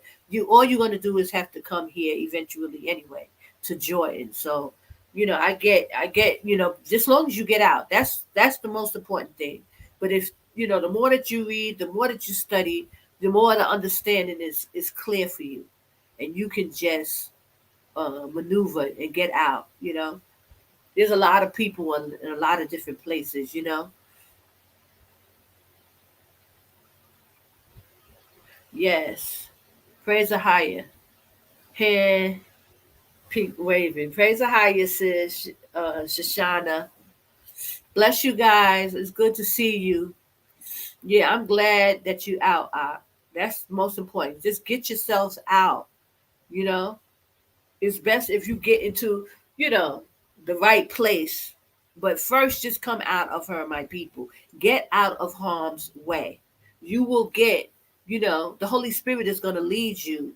all you're going to do is have to come here eventually anyway to Jordan. So, I get, just as long as you get out, that's the most important thing. But if the more that you read, the more that you study, the more the understanding is clear for you, and you can just maneuver and get out. There's a lot of people in a lot of different places. Yes. Praise the higher. Hand pink waving. Praise the higher, sis. Shoshana. Bless you guys. It's good to see you. Yeah, I'm glad that you out. That's most important. Just get yourselves out. You know, it's best if you get into, you know, the right place. But first, just come out of her, my people. Get out of harm's way. You will get, the Holy Spirit is going to lead you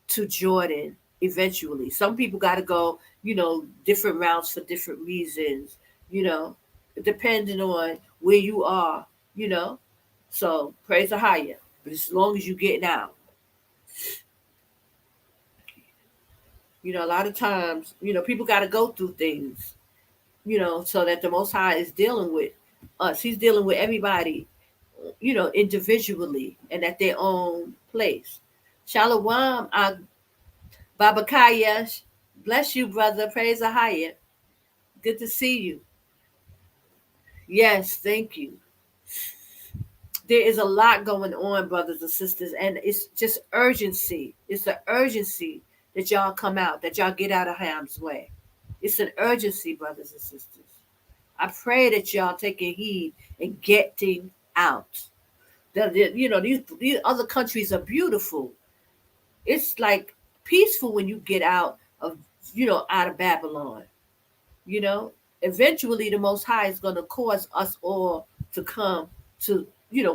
to Jordan eventually. Some people got to go, different routes for different reasons, you know, depending on where you are, you know. So praise the higher. But as long as you getting out, a lot of times, people got to go through things, so that the Most High is dealing with us. He's dealing with everybody, individually and at their own place. Shalom, Babakaya. Bless you, brother. Praise the higher. Good to see you. Yes, thank you. There is a lot going on, brothers and sisters, and it's just urgency. It's the urgency that y'all come out, that y'all get out of harm's way. It's an urgency, brothers and sisters. I pray that y'all taking heed and getting out. These other countries are beautiful. It's like peaceful when you get out of Babylon. You know, eventually the Most High is going to cause us all to come to,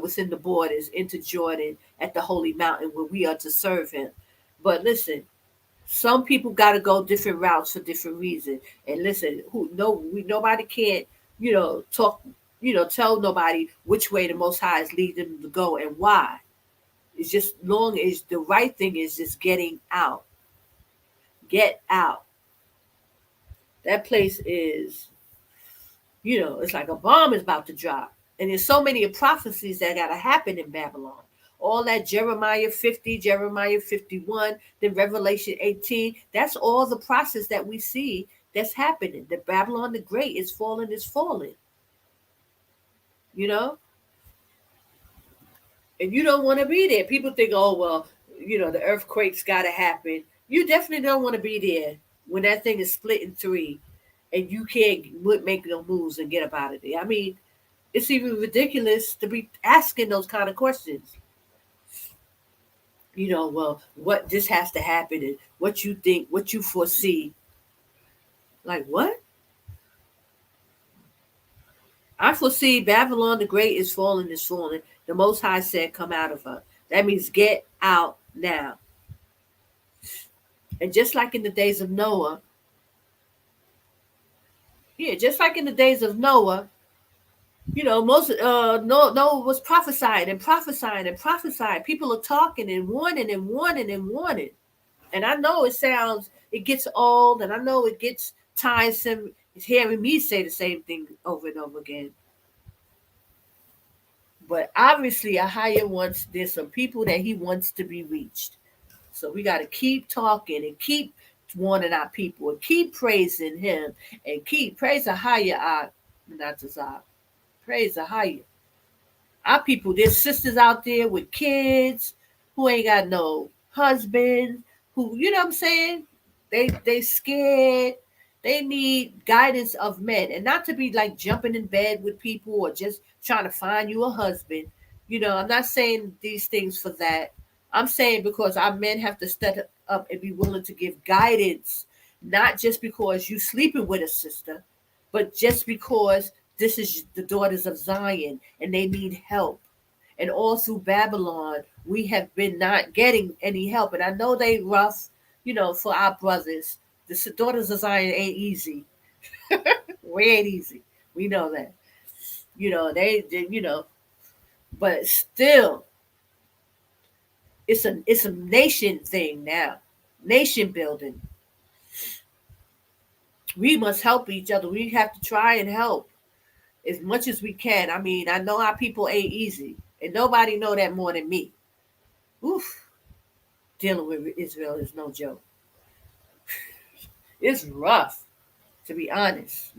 within the borders into Jordan at the holy mountain where we are to serve him. But listen, some people got to go different routes for different reasons. And listen, nobody can't, talk, tell nobody which way the Most High is leading them to go and why. It's just long as the right thing is just getting out. Get out. That place is, it's like a bomb is about to drop. And there's so many prophecies that got to happen in Babylon. All that Jeremiah 50, Jeremiah 51, then Revelation 18. That's all the process that we see that's happening. The Babylon the Great is falling, And you don't want to be there. People think, oh, well, the earthquake's got to happen. You definitely don't want to be there when that thing is split in three and you can't make no moves and get up out of there. I mean, it's even ridiculous to be asking those kind of questions. Well, what this has to happen and what you think, what you foresee. Like what? I foresee Babylon the Great is falling. The Most High said, come out of her. That means get out now. And just like in the days of Noah, Noah was prophesying and prophesying and prophesying. People are talking and warning and warning and warning. And I know it gets old, and I know it gets tiresome hearing me say the same thing over and over again. But obviously, there's some people that he wants to be reached. So we got to keep talking and keep warning our people and keep praising him and keep praise AHAYAH, not Zah. Praise AHAYAH. Our people, there's sisters out there with kids who ain't got no husband, who, you know what I'm saying? They scared. They need guidance of men, and not to be like jumping in bed with people or just trying to find you a husband. I'm not saying these things for that. I'm saying because our men have to step up and be willing to give guidance, not just because you sleeping with a sister, but just because this is the daughters of Zion and they need help. And all through Babylon, we have been not getting any help. And I know they rough, for our brothers. The daughters of Zion ain't easy. We ain't easy. We know that. They But still, it's a nation thing now, nation building. We must help each other. We have to try and help as much as we can. I mean, I know our people ain't easy, and nobody know that more than me. Oof, dealing with Israel is no joke. It's rough, to be honest.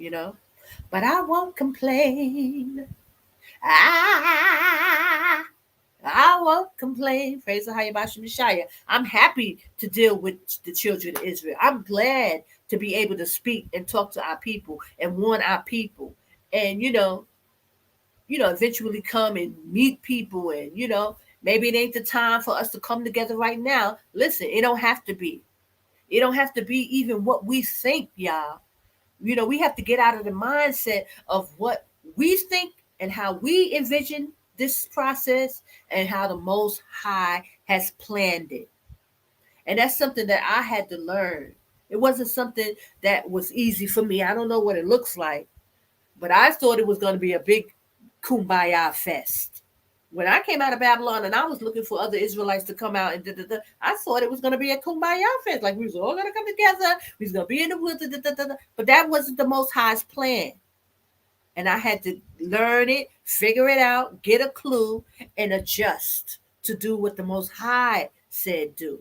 But I won't complain. Ah, I won't complain. Praise the Yashaya. I'm happy to deal with the children of Israel. I'm glad to be able to speak and talk to our people and warn our people. And eventually come and meet people. And maybe it ain't the time for us to come together right now. Listen, it don't have to be. It don't have to be even what we think, y'all. We have to get out of the mindset of what we think and how we envision this process and how the Most High has planned it. And that's something that I had to learn. It wasn't something that was easy for me. I don't know what it looks like, but I thought it was going to be a big kumbaya fest. When I came out of Babylon and I was looking for other Israelites to come out and I thought it was going to be a kumbaya fest. Like we was all going to come together. We was going to be in the woods. But that wasn't the Most High's plan. And I had to learn it, figure it out, get a clue, and adjust to do what the Most High said do.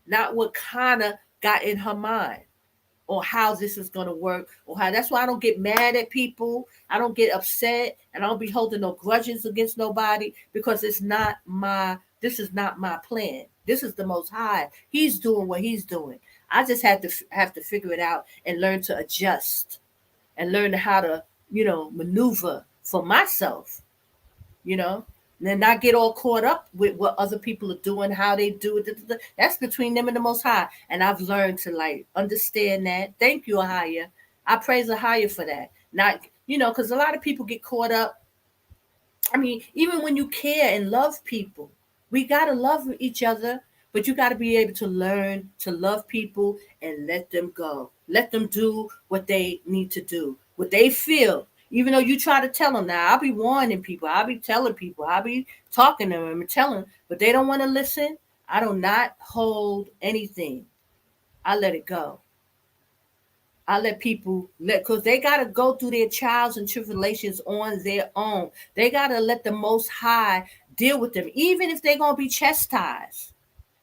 Not what kind of got in her mind or how this is going to work or how. That's why I don't get mad at people. I don't get upset, and I don't be holding no grudges against nobody because this is not my plan. This is the Most High. He's doing what he's doing. I just have to figure it out and learn to adjust and learn how to, maneuver for myself, and then not get all caught up with what other people are doing, how they do it. That's between them and the Most High. And I've learned to understand that. Thank you, AHAYAH. I praise AHAYAH for that. Not, because a lot of people get caught up. I mean, even when you care and love people, we got to love each other, but you got to be able to learn to love people and let them go. Let them do what they need to do, what they feel. Even though you try to tell them now, I'll be warning people, I'll be telling people, I'll be talking to them and telling them, but they don't want to listen. I do not hold anything. I let it go. I let people because they got to go through their trials and tribulations on their own. They got to let the Most High deal with them, even if they're going to be chastised.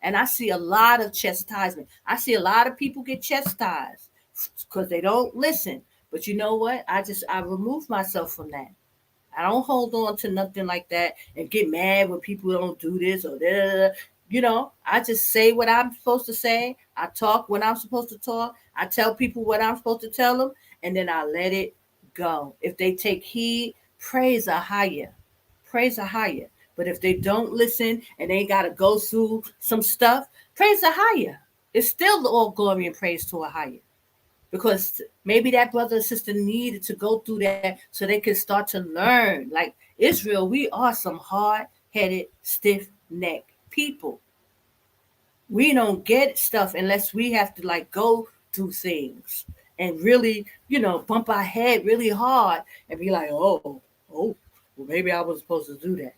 And I see a lot of chastisement. I see a lot of people get chastised because they don't listen. But you know what? I remove myself from that. I don't hold on to nothing like that and get mad when people don't do this or that. I just say what I'm supposed to say. I talk when I'm supposed to talk. I tell people what I'm supposed to tell them, and then I let it go. If they take heed, praise AHAYAH. Praise AHAYAH. But if they don't listen and they got to go through some stuff, praise AHAYAH. It's still all glory and praise to AHAYAH. Because maybe that brother or sister needed to go through that so they can start to learn. Like Israel, we are some hard-headed, stiff-necked people. We don't get stuff unless we have to go through things and really, bump our head really hard and be like, oh, well, maybe I was supposed to do that.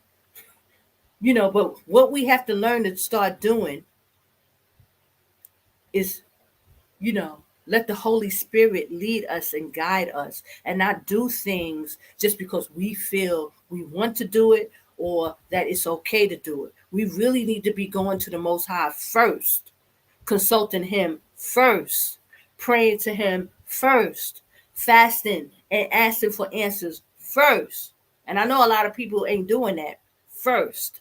But what we have to learn to start doing is, let the Holy Spirit lead us and guide us and not do things just because we feel we want to do it or that it's okay to do it. We really need to be going to the Most High first, consulting him first, praying to him first, fasting and asking for answers first. And I know a lot of people ain't doing that first.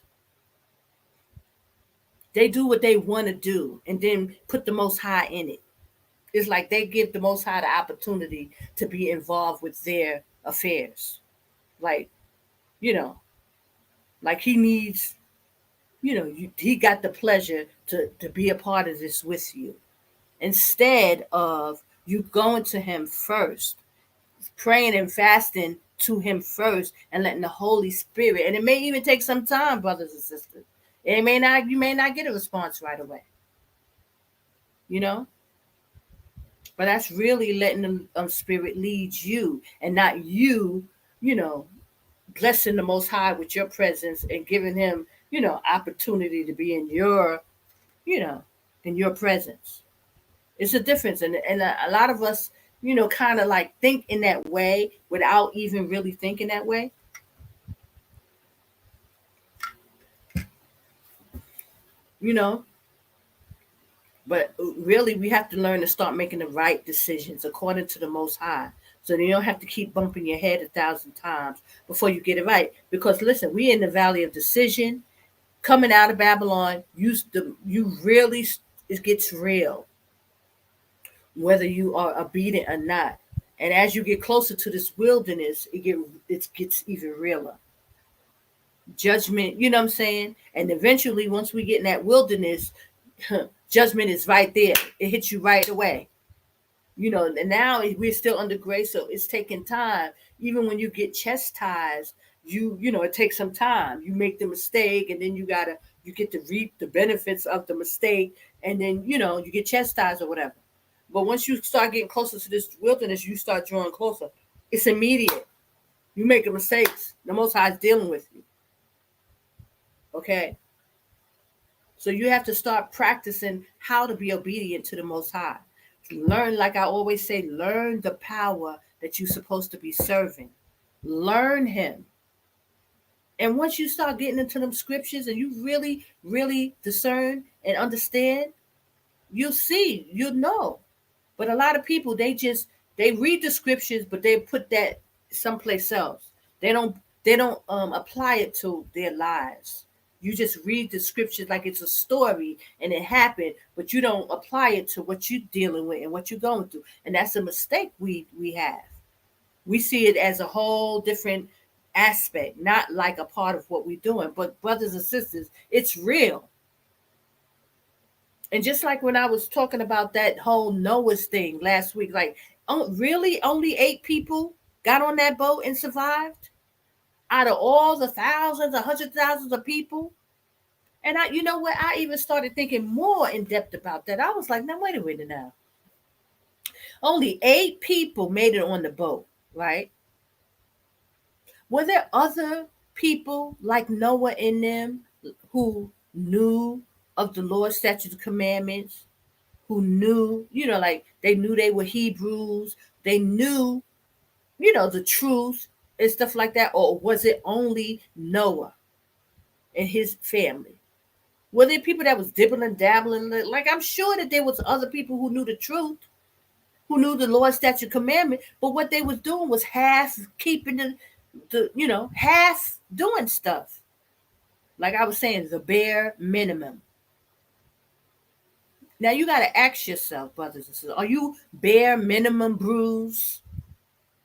They do what they want to do and then put the Most High in it. It's like they give the Most High the opportunity to be involved with their affairs. Like he needs, he got the pleasure to be a part of this with you. Instead of you going to him first, praying and fasting to him first and letting the Holy Spirit, and it may even take some time, brothers and sisters. You may not get a response right away. But that's really letting the Spirit lead you and not you, blessing the Most High with your presence and giving him, opportunity to be in your, in your presence. It's a difference. And a lot of us, kind of like think in that way without even really thinking that way. But really, we have to learn to start making the right decisions according to the Most High. So you don't have to keep bumping your head 1,000 times before you get it right. Because listen, we in the valley of decision. Coming out of Babylon, you really, it gets real, whether you are obedient or not. And as you get closer to this wilderness, it gets even realer. Judgment, you know what I'm saying? And eventually, once we get in that wilderness, judgment is right there. It hits you right away. And now we're still under grace, so it's taking time. Even when you get chastised, it takes some time. You make the mistake, and then you get to reap the benefits of the mistake, and then you get chastised or whatever. But once you start getting closer to this wilderness, you start drawing closer. It's immediate. You make mistakes, the Most High is dealing with you. Okay. So you have to start practicing how to be obedient to the Most High. Learn, like I always say, learn the power that you're supposed to be serving. Learn him. And once you start getting into them scriptures and you really, really discern and understand, you'll know. But a lot of people, they read the scriptures, but they put that someplace else. They don't apply it to their lives. You just read the scriptures like it's a story and it happened, but you don't apply it to what you're dealing with and what you're going through. And that's a mistake we have. We see it as a whole different aspect, not like a part of what we're doing. But brothers and sisters, it's real. And just like when I was talking about that whole Noah's thing last week, like, really only 8 people got on that boat and survived? Out of all the thousands, 100,000 of people. And I even started thinking more in depth about that. I was like, now wait a minute now. Only 8 people made it on the boat, right? Were there other people like Noah in them who knew of the Lord's statutes and commandments, who knew, like they knew they were Hebrews, they knew, the truth and stuff like that? Or was it only Noah and his family? Were there people that was dibbling, dabbling? Like, I'm sure that there was other people who knew the truth, who knew the Lord's statute commandment, but what they was doing was half keeping half doing stuff. Like I was saying, the bare minimum. Now you got to ask yourself, brothers and sisters, are you bare minimum Brews?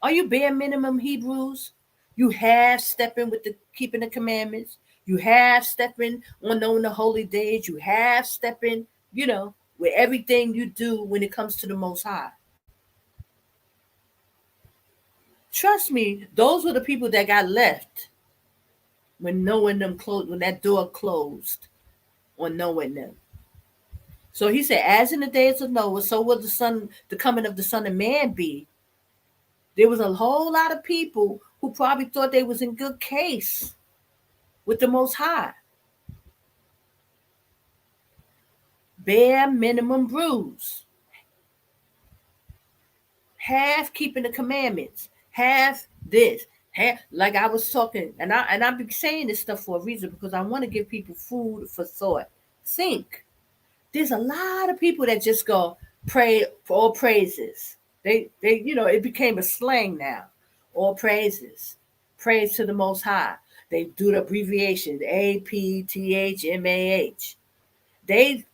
Are you bare minimum Hebrews? You half stepping with the keeping the commandments. You half stepping on knowing the holy days. You half stepping, with everything you do when it comes to the Most High. Trust me, those were the people that got left when knowing them closed, when that door closed on knowing them. So he said, as in the days of Noah, so will the coming of the Son of Man be. There was a whole lot of people who probably thought they was in good case with the Most High. Bare minimum Brews. Half keeping the commandments. Half this. Half, like I was talking, and I've been saying this stuff for a reason, because I want to give people food for thought. Think. There's a lot of people that just go pray for all praises. They it became a slang now. All praises. Praise to the Most High. They do the abbreviation, APTHMAH. They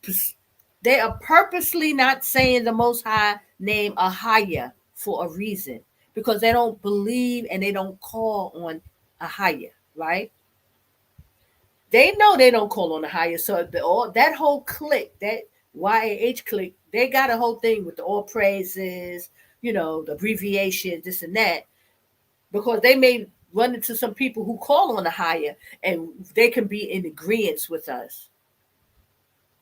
are purposely not saying the Most High name AHAYAH for a reason, because they don't believe and they don't call on AHAYAH, right? They know they don't call on AHAYAH, so that whole clique, that YAH clique, they got a whole thing with the all praises, the abbreviation, this and that, because they may run into some people who call on AHAYAH and they can be in agreement with us.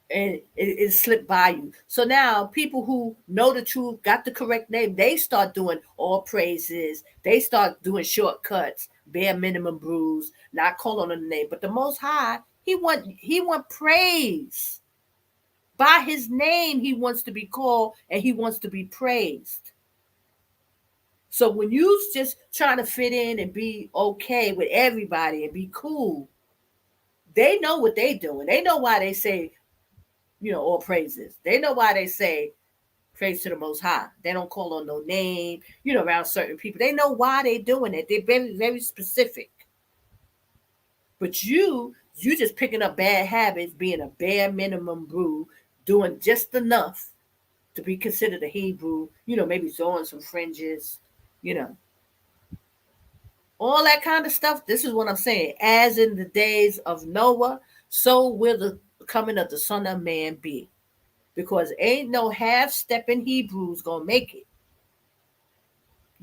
And it slipped by you. So now people who know the truth, got the correct name, they start doing all praises. They start doing shortcuts, bare minimum brews, not calling on the name, but the Most High, he want praise. By his name, he wants to be called and he wants to be praised. So when you just trying to fit in and be okay with everybody and be cool, they know what they doing. They know why they say, all praises. They know why they say praise to the Most High. They don't call on no name, around certain people. They know why they doing it. They're very, very specific. But you just picking up bad habits, being a bare minimum brew, doing just enough to be considered a Hebrew, maybe throwing some fringes, all that kind of stuff. This is what I'm saying. As in the days of Noah, so will the coming of the Son of Man be. Because ain't no half-stepping Hebrews gonna make it.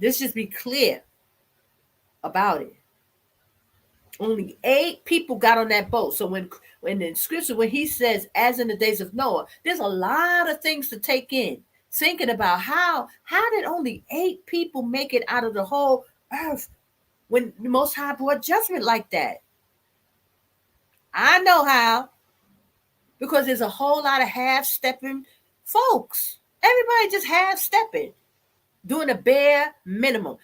Let's just be clear about it. Only 8 people got on that boat. So when in scripture, when he says, as in the days of Noah, there's a lot of things to take in. Thinking about how did only 8 people make it out of the whole earth when the Most High brought judgment like that? I know how. Because there's a whole lot of half-stepping folks. Everybody just half-stepping, doing a bare minimum.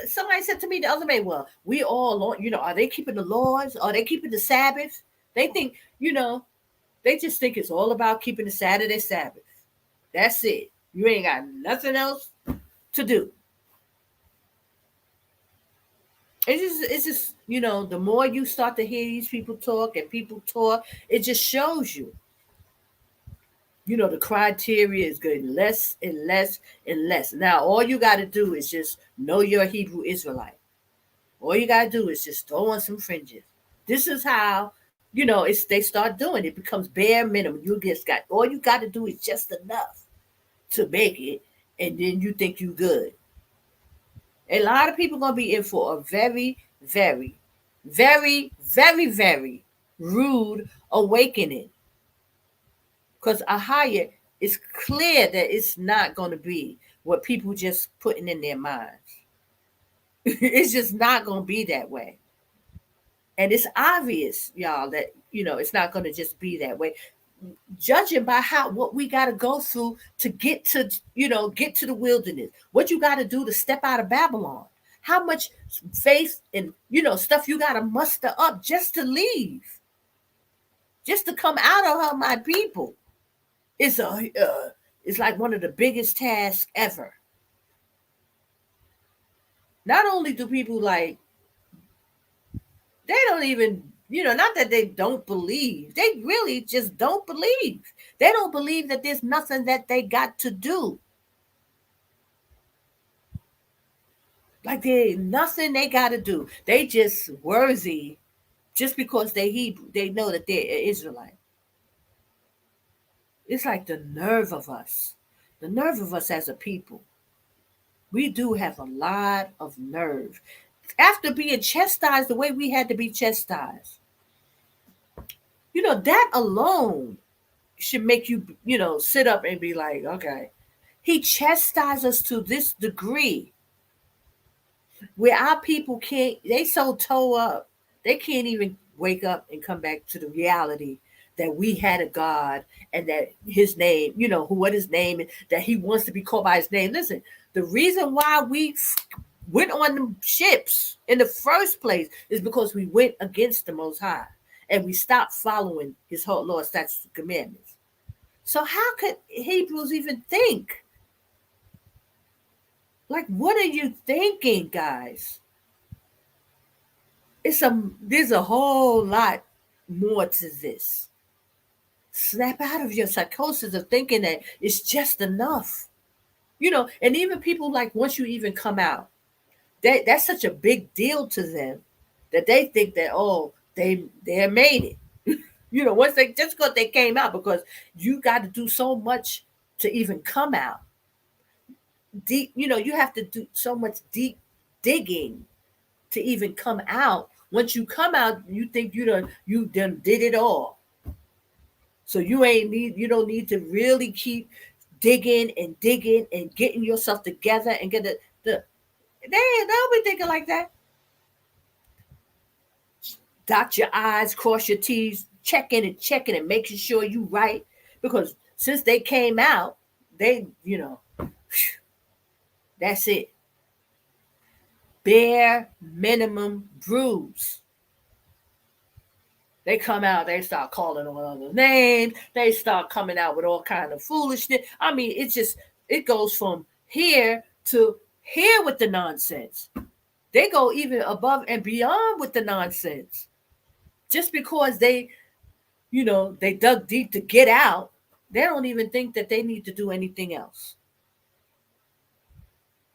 Somebody said to me the other day, well, we all, are they keeping the laws? Are they keeping the Sabbath? They think, they just think it's all about keeping the Saturday Sabbath. That's it. You ain't got nothing else to do. It's just, the more you start to hear these people talk, it just shows you. The criteria is getting less and less and less. Now, all you got to do is just know you're a Hebrew Israelite. All you got to do is just throw on some fringes. This is how, they start doing it. It becomes bare minimum. All you got to do is just enough to make it, and then you think you good. A lot of people going to be in for a very, very, very, very, very rude awakening. Because AHAYAH, it's clear that it's not going to be what people just putting in their minds. It's just not going to be that way. And it's obvious, y'all, that, it's not going to just be that way. Judging by what we got to go through to get to the wilderness. What you got to do to step out of Babylon. How much faith and, stuff you got to muster up just to leave. Just to come out of her, my people. It's like one of the biggest tasks ever. Not only do people they don't even, not that they don't believe. They really just don't believe. They don't believe that there's nothing that they got to do. Like there's nothing they got to do. They just worthy just because they Hebrew. They know that they're Israelite. It's like the nerve of us as a people. We do have a lot of nerve. After being chastised the way we had to be chastised. That alone should make you, sit up and be like, okay. He chastised us to this degree where our people they so toe up, they can't even wake up and come back to the reality that we had a God and that his name, what his name is, that he wants to be called by his name. Listen, the reason why we went on the ships in the first place is because we went against the Most High and we stopped following his whole law, statutes, and commandments. So how could Hebrews even think? Like, what are you thinking, guys? There's a whole lot more to this. Snap out of your psychosis of thinking that it's just enough. And even people once you even come out, that's such a big deal to them that they think that, they made it. Once just because they came out, because you got to do so much to even come out. Deep, you have to do so much deep digging to even come out. Once you come out, you think you done did it all. So you don't need to really keep digging and getting yourself together and get they'll be thinking like that. dot your I's, cross your T's, checking and making sure you right. Because since they came out, they, that's it. Bare minimum bruise. They come out, they start calling on other names. They start coming out with all kind of foolishness. I mean, it goes from here to here with the nonsense. They go even above and beyond with the nonsense. Just because they dug deep to get out, they don't even think that they need to do anything else.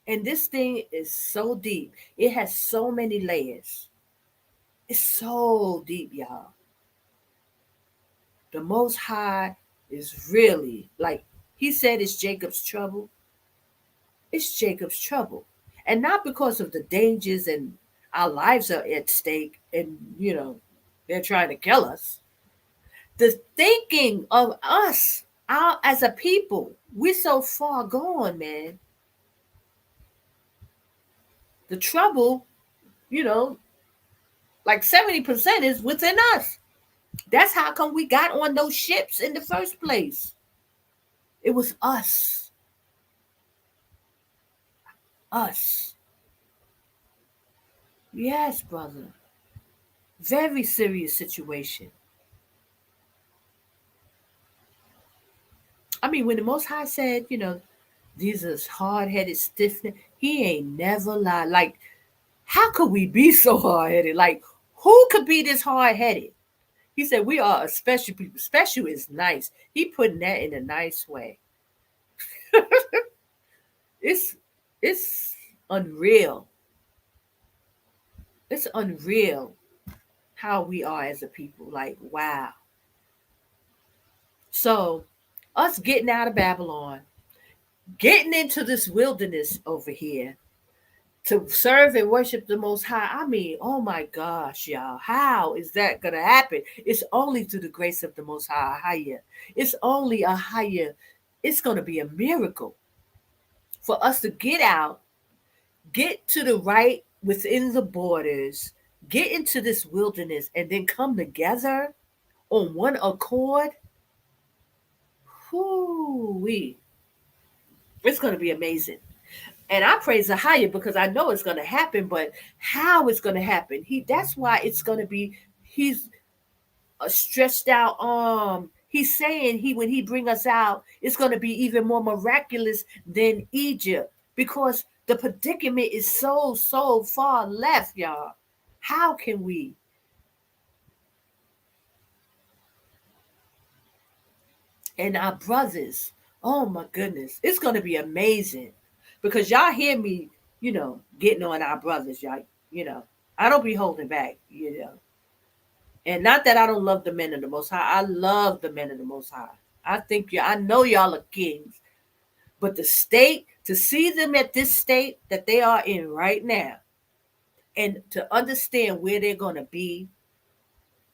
And this thing is so deep. It has so many layers. It's so deep, y'all. The Most High is really, like he said, it's Jacob's trouble. It's Jacob's trouble. And not because of the dangers and our lives are at stake and, they're trying to kill us. The thinking of us as a people, we're so far gone, man. The trouble, like 70% is within us. That's how come we got on those ships in the first place. It was us. Us. Yes, brother. Very serious situation. I mean, when the Most High said, these are hard-headed, stiff-necked, he ain't never lied. Like, how could we be so hard-headed? Like, who could be this hard-headed? He said, we are a special people. Special is nice. He putting that in a nice way. It's unreal. It's unreal how we are as a people. Like, wow. So, us getting out of Babylon, getting into this wilderness over here to serve and worship the Most High. I mean, oh my gosh, y'all. How is that going to happen? It's only through the grace of the Most High, AHAYAH. It's only AHAYAH. It's going to be a miracle for us to get out, get to the right within the borders, get into this wilderness, and then come together on one accord. Whoo-wee. It's going to be amazing. And I praise AHAYAH because I know it's going to happen, but how it's going to happen? That's why it's going to be, he's a stretched out arm. He's saying when he bring us out, it's going to be even more miraculous than Egypt because the predicament is so far left, y'all. How can we? And our brothers, oh my goodness, it's going to be amazing. Because y'all hear me, getting on our brothers, y'all, I don't be holding back, And not that I don't love the men of the Most High. I love the men of the Most High. I know y'all are kings. But the state, to see them at this state that they are in right now, and to understand where they're going to be,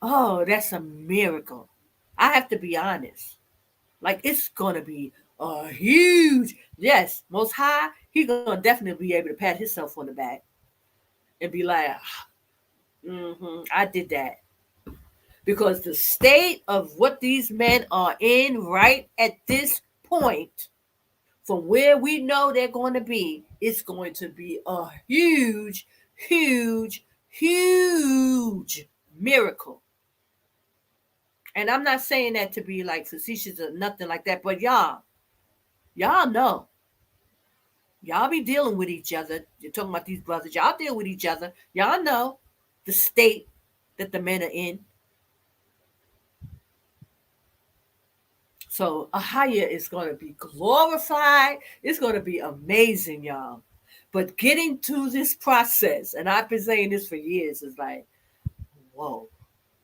oh, that's a miracle. I have to be honest. Like, it's going to be a huge, yes, Most High, he's going to definitely be able to pat himself on the back and be like, I did that. Because the state of what these men are in right at this point, from where we know they're going to be, it's going to be a huge, huge, huge miracle. And I'm not saying that to be like facetious or nothing like that, but y'all know. Y'all be dealing with each other. You're talking about these brothers. Y'all deal with each other. Y'all know the state that the men are in. So AHAYAH is going to be glorified. It's going to be amazing, y'all. But getting to this process, and I've been saying this for years, is like, whoa.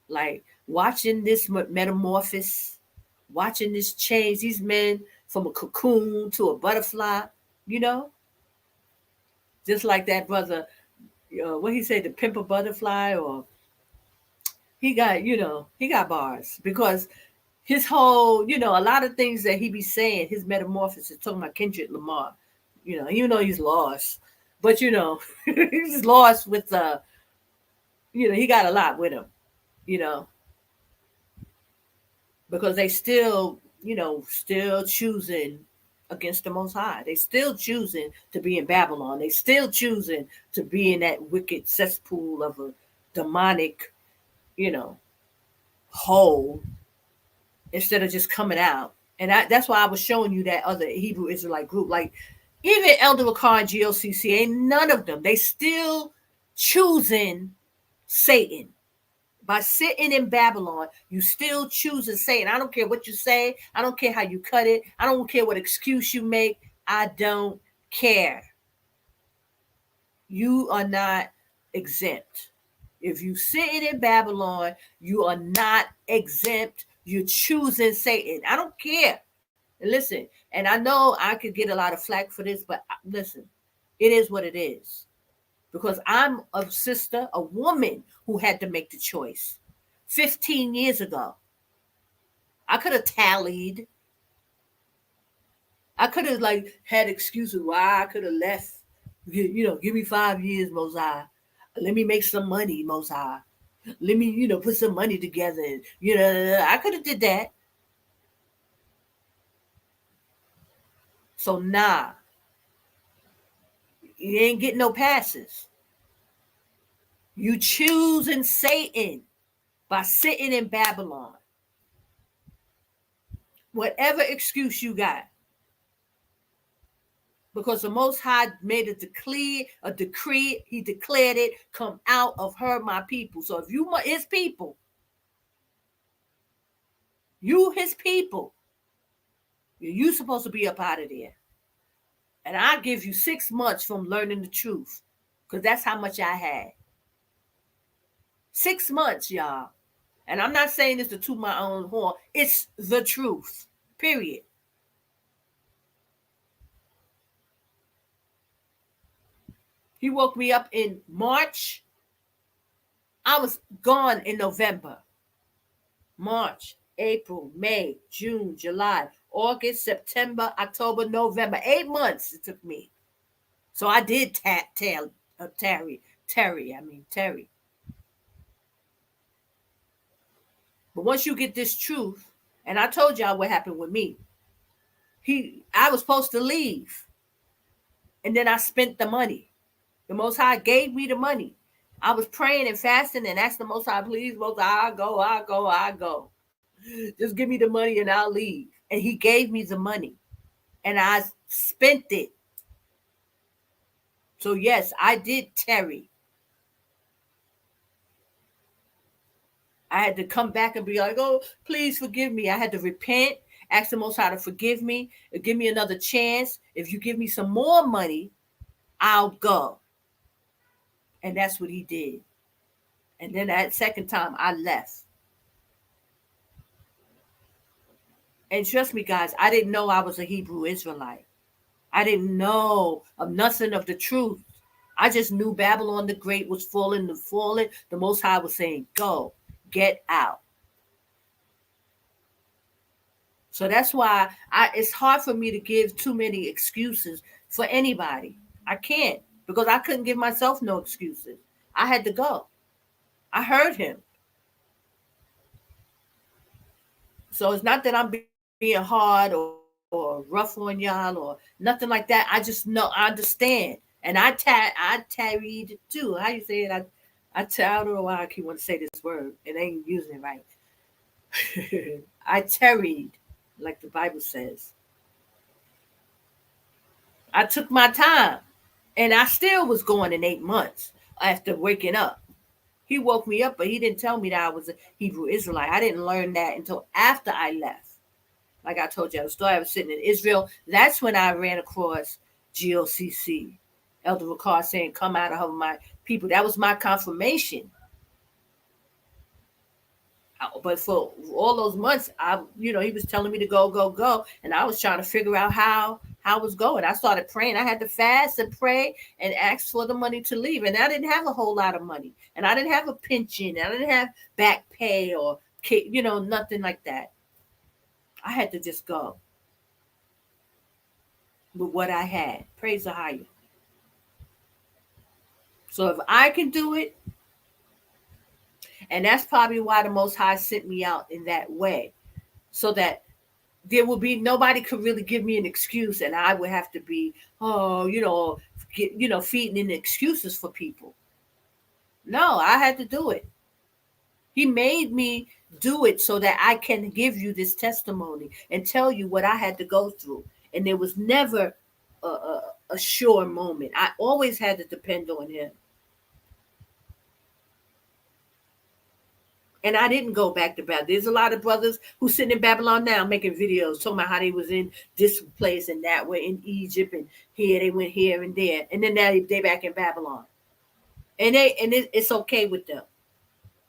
Like watching this metamorphosis, watching this change, these men from a cocoon to a butterfly, just like that brother, what he said, the pimp a butterfly, or he got bars because his whole, a lot of things that he be saying, his metamorphosis, talking about Kendrick Lamar, even though he's lost, but he's lost with he got a lot with him. you know, because they still, still choosing against the Most High. They still choosing to be in Babylon. They still choosing to be in that wicked cesspool of a demonic, hole instead of just coming out. And that's why I was showing you that other Hebrew Israelite group. Like, even Elder Ricard and GOCC, ain't none of them. They still choosing Satan. By sitting in Babylon, you still choosing Satan. I don't care what you say. I don't care how you cut it. I don't care what excuse you make. I don't care. You are not exempt. If you sitting in Babylon, you are not exempt. You're choosing Satan. I don't care. And listen, and I know I could get a lot of flack for this, but listen, it is what it is. Because I'm a sister, a woman who had to make the choice 15 years ago. I could have tallied. I could have had excuses why I could have left. Give me 5 years, Mosiah. Let me make some money, Mosiah. Let me, put some money together. I could have did that. So nah, you ain't getting no passes. You choosing Satan by sitting in Babylon. Whatever excuse you got. Because the Most High made a decree, he declared it, come out of her, my people. So if you his people, his people, you supposed to be up out of there. And I give you 6 months from learning the truth, because that's how much I had. 6 months, y'all. And I'm not saying this to toot my own horn. It's the truth, period. He woke me up in March. I was gone in November. March, April, May, June, July, August, September, October, November. 8 months it took me. So I did tarry. But once you get this truth, and I told y'all what happened with me. I was supposed to leave. And then I spent the money. The Most High gave me the money. I was praying and fasting and asked the Most High, please, Most High, I'll go. Just give me the money and I'll leave. And he gave me the money. And I spent it. So yes, I did tarry. I had to come back and be like, oh, please forgive me. I had to repent, ask the Most High to forgive me, give me another chance. If you give me some more money, I'll go. And that's what he did. And then that second time, I left. And trust me, guys, I didn't know I was a Hebrew Israelite. I didn't know of nothing of the truth. I just knew Babylon the Great was falling. The Most High was saying, go, get out. So that's why it's hard for me to give too many excuses for anybody. I can't, because I couldn't give myself no excuses. I had to go. I heard him. So it's not that I'm being hard or rough on y'all or nothing like that. I just know, I understand. And I tarried too. How you say it? I don't know why I keep wanting to say this word. It ain't using it right. I tarried, like the Bible says. I took my time. And I still was going in 8 months after waking up. He woke me up, but he didn't tell me that I was a Hebrew Israelite. I didn't learn that until after I left. Like I told you, the story, I was sitting in Israel. That's when I ran across GOCC. Elder Ricard saying, come out of my people. That was my confirmation. But for all those months, he was telling me to go. And I was trying to figure out how it was going. I started praying. I had to fast and pray and ask for the money to leave. And I didn't have a whole lot of money. And I didn't have a pension. I didn't have back pay or, nothing like that. I had to just go with what I had. Praise AHAYAH. So if I can do it, And that's probably why the Most High sent me out in that way, so that there will be nobody could really give me an excuse, and I would have to be, feeding in excuses for people. No, I had to do it. He made me do it so that I can give you this testimony and tell you what I had to go through. And there was never a sure moment. I always had to depend on him. And I didn't go back to Babylon. There's a lot of brothers who sitting in Babylon now making videos talking about how they was in this place and that way in Egypt, and here they went here and there, and then now they back in Babylon. And it's okay with them.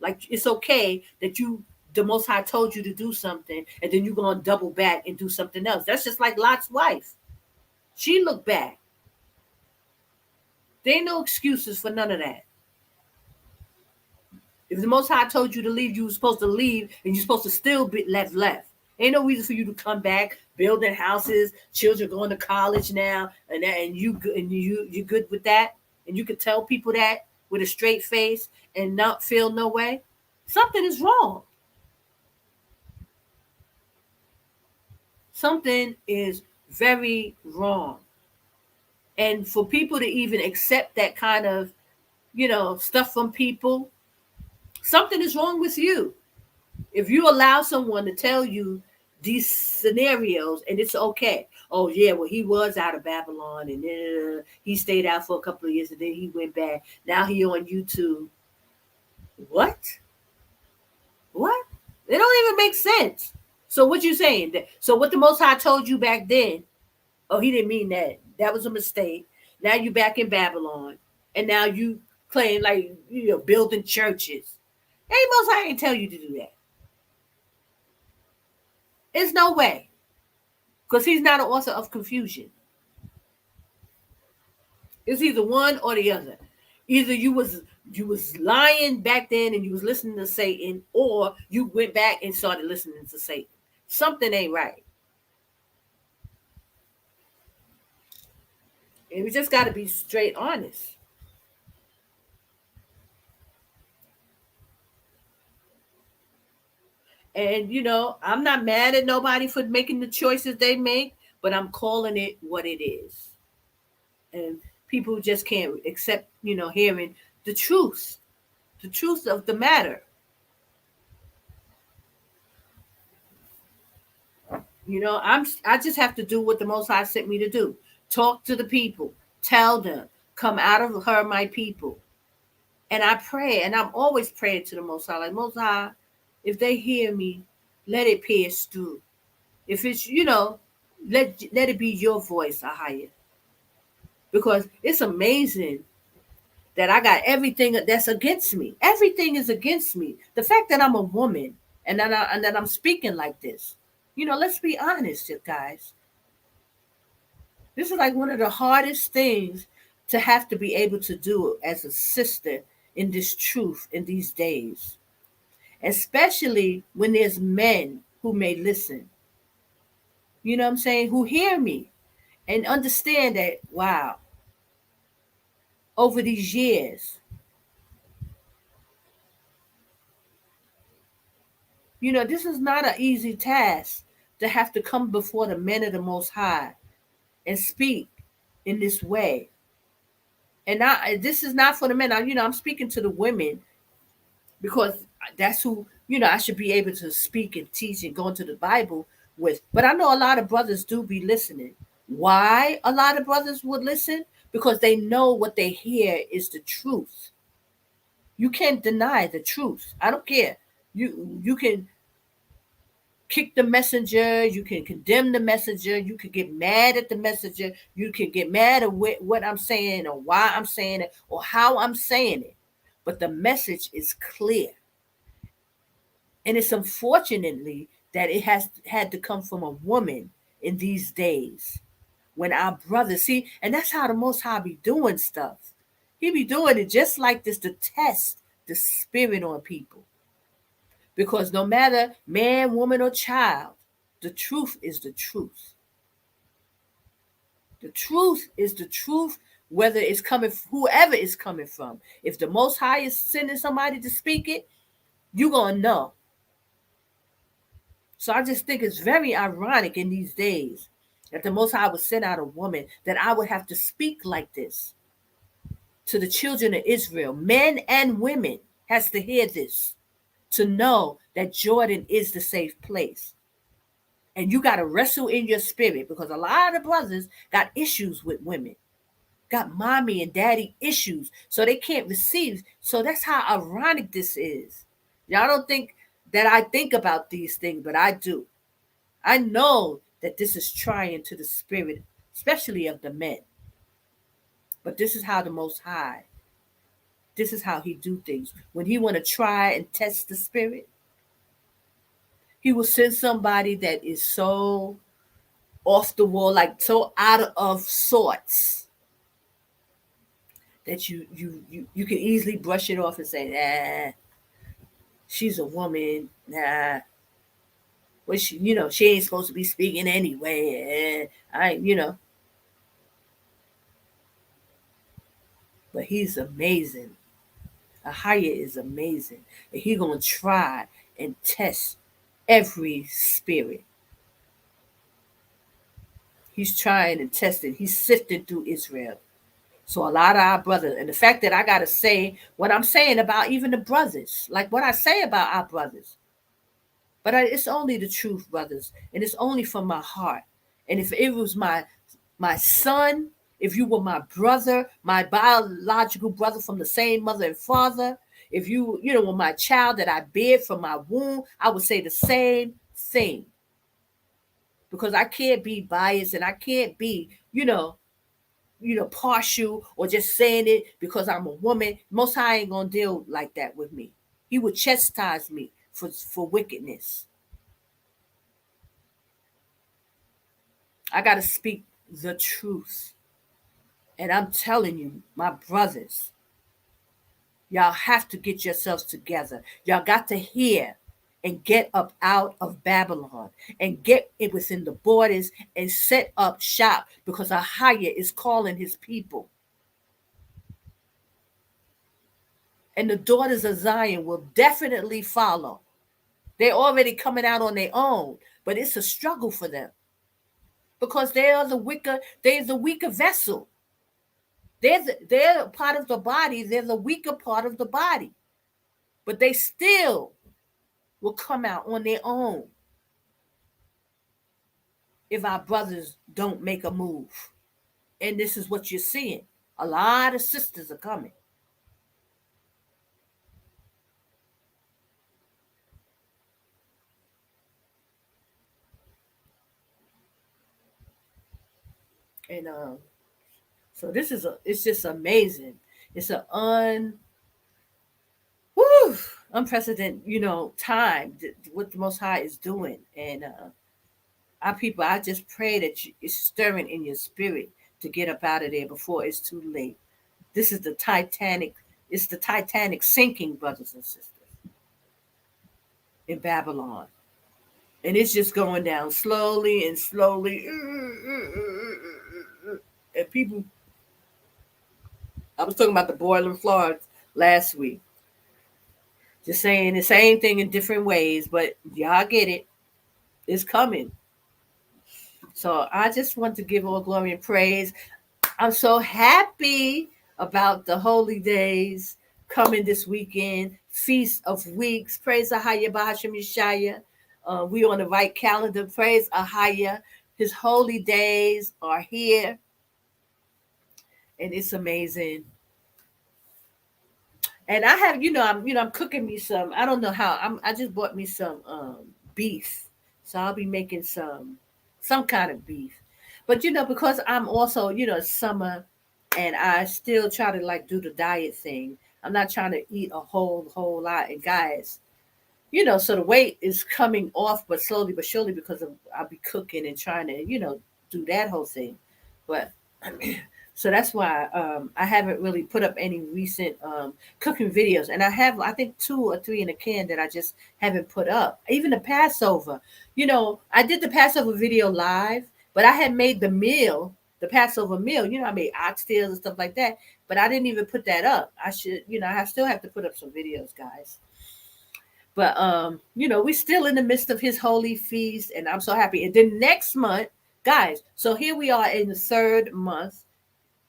Like, it's okay that the Most High told you to do something, and then you're gonna double back and do something else. That's just like Lot's wife. She looked back. There ain't no excuses for none of that. If the Most High told you to leave, you were supposed to leave, and you're supposed to still be left. Ain't no reason for you to come back, building houses, children going to college now, and you're good with that, and you could tell people that with a straight face and not feel no way. Something is wrong. Something is very wrong. And for people to even accept that kind of, stuff from people, something is wrong with you. If you allow someone to tell you these scenarios and it's okay. Oh, yeah, well, he was out of Babylon, and then he stayed out for a couple of years, and then he went back. Now he on YouTube. What? It don't even make sense. So what you saying? So what the Most High told you back then, oh, he didn't mean that. That was a mistake. Now you back in Babylon, and now you claim like building churches. Hey, Most High ain't tell you to do that. There's no way, because he's not an author of confusion. It's either one or the other. Either you was lying back then and you was listening to Satan, or you went back and started listening to Satan. Something ain't right. And we just got to be straight honest. And, I'm not mad at nobody for making the choices they make, but I'm calling it what it is. And people just can't accept, hearing the truth of the matter. I just have to do what the Most High sent me to do. Talk to the people. Tell them, come out of her, my people. And I pray, and I'm always praying to the Most High. Like, Most High, if they hear me, let it pierce through. If it's, let it be your voice, AHAYAH. Because it's amazing that I got everything that's against me. Everything is against me. The fact that I'm a woman and that I'm speaking like this. Let's be honest, guys. This is like one of the hardest things to have to be able to do as a sister in this truth in these days. Especially when there's men who may listen. You know what I'm saying? Who hear me and understand that, wow, over these years, this is not an easy task to have to come before the men of the Most High and speak in this way. And this is not for the men. I'm speaking to the women, because that's who, I should be able to speak and teach and go into the Bible with. But I know a lot of brothers do be listening. Why a lot of brothers would listen? Because they know what they hear is the truth. You can't deny the truth. I don't care. You can kick the messenger, you can condemn the messenger, you can get mad at the messenger, you can get mad at what I'm saying or why I'm saying it or how I'm saying it. But the message is clear. And it's unfortunately that it has had to come from a woman in these days. When our brothers, see, and that's how the Most High be doing stuff. He be doing it just like this to test the spirit on people. Because no matter man, woman, or child, the truth is the truth. The truth is the truth, whether it's coming, whoever it's coming from. If the Most High is sending somebody to speak it, you're going to know. So I just think it's very ironic in these days that the Most High would send out a woman, that I would have to speak like this to the children of Israel. Men and women has to hear this to know that Jordan is the safe place. And you got to wrestle in your spirit, because a lot of brothers got issues with women, got mommy and daddy issues, so they can't receive. So that's how ironic this is. Y'all don't think that I think about these things, but I do. I know that this is trying to the spirit, especially of the men. But this is how the Most High, this is how he do things. When he want to try and test the spirit, he will send somebody that is so off the wall, like so out of sorts, that you can easily brush it off and say, nah, she's a woman, nah. Well, she ain't supposed to be speaking anyway. But he's amazing. AHAYAH is amazing. And he's going to try and test every spirit. He's trying and testing. He's sifting through Israel. So a lot of our brothers, and the fact that I got to say what I'm saying about even the brothers, like what I say about our brothers. But it's only the truth, brothers. And it's only from my heart. And if it was my son, if you were my brother, my biological brother from the same mother and father, if you were my child that I bared from my womb, I would say the same thing. Because I can't be biased, and I can't be, partial, or just saying it because I'm a woman. Most High ain't gonna deal like that with me. He would chastise me for wickedness. I gotta speak the truth. And I'm telling you, my brothers, y'all have to get yourselves together. Y'all got to hear and get up out of Babylon and get it within the borders and set up shop, because AHAYAH is calling his people. And the daughters of Zion will definitely follow. They're already coming out on their own, but it's a struggle for them, because they're the weaker vessel. They're part of the body. They're the weaker part of the body. But they still will come out on their own if our brothers don't make a move. And this is what you're seeing. A lot of sisters are coming. And so it's just amazing. It's an unprecedented, time, what the Most High is doing. And our people, I just pray that it's stirring in your spirit to get up out of there before it's too late. This is the Titanic. It's the Titanic sinking, brothers and sisters, in Babylon. And it's just going down slowly and slowly. And people, I was talking about the boiling flood last week. Just saying the same thing in different ways, but y'all get it. It's coming. So I just want to give all glory and praise. I'm so happy about the holy days coming this weekend, Feast of Weeks. Praise AHAYAH, Bahasham Yashaya. We on the right calendar. Praise AHAYAH. His holy days are here, and it's amazing. And I have, I'm cooking me some. I don't know how. I just bought me some beef, so I'll be making some kind of beef. But because I'm also, summer, and I still try to do the diet thing. I'm not trying to eat a whole lot. And guys, so the weight is coming off, but slowly but surely, because I'll be cooking and trying to, do that whole thing. But so that's why I haven't really put up any recent cooking videos. And I have, I think, 2 or 3 in a can that I just haven't put up. Even the Passover, I did the Passover video live, but I had made the Passover meal. I made oxtails and stuff like that, but I didn't even put that up. I should, I still have to put up some videos, guys. But we're still in the midst of his holy feast, and I'm so happy. And then next month, guys, so here we are in the third month,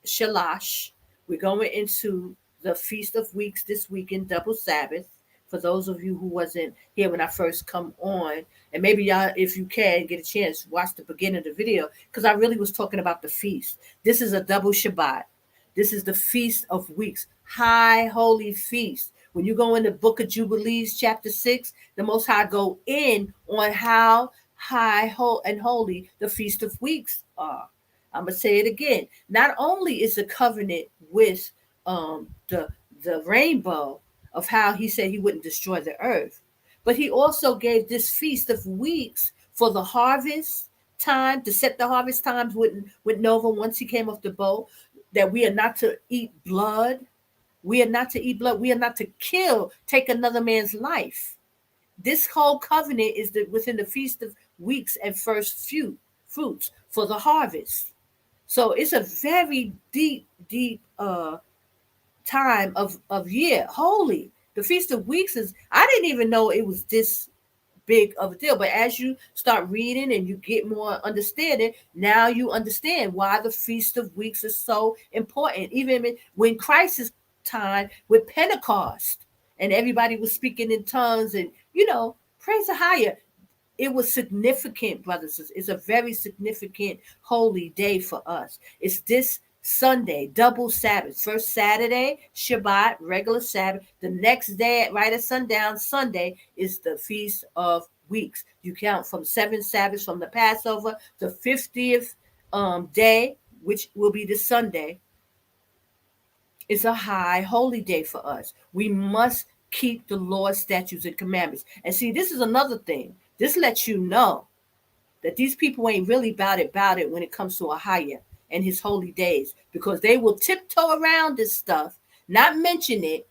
Shalash. We're going into the Feast of Weeks this weekend, double Sabbath. For those of you who wasn't here when I first come on, and maybe y'all, if you can get a chance, watch the beginning of the video, because I really was talking about the feast. This is a double Shabbat. This is the Feast of Weeks, high holy feast. When you go in the book of Jubilees, chapter 6, the Most High go in on how high and holy the Feast of Weeks are. I'm gonna say it again. Not only is the covenant with the rainbow of how he said he wouldn't destroy the earth, but he also gave this Feast of Weeks for the harvest time, to set the harvest times with Nova once he came off the boat, that we are not to eat blood. We are not to eat blood. We are not to kill, take another man's life. This whole covenant is within the Feast of Weeks and first fruits for the harvest. So it's a very deep time of year, holy. The Feast of Weeks is, I didn't even know it was this big of a deal. But as you start reading and you get more understanding, now you understand why the Feast of Weeks is so important. Even when Christ's time with Pentecost and everybody was speaking in tongues and, praise AHAYAH. It was significant, brothers. It's a very significant holy day for us. It's this Sunday, double Sabbath. First Saturday, Shabbat, regular Sabbath. The next day, right at sundown, Sunday, is the Feast of Weeks. You count from 7 Sabbaths from the Passover, the 50th day, which will be the Sunday. It's a high holy day for us. We must keep the Lord's statutes and commandments. And see, this is another thing. This lets you know that these people ain't really about it when it comes to AHAYAH and his holy days, because they will tiptoe around this stuff, not mention it,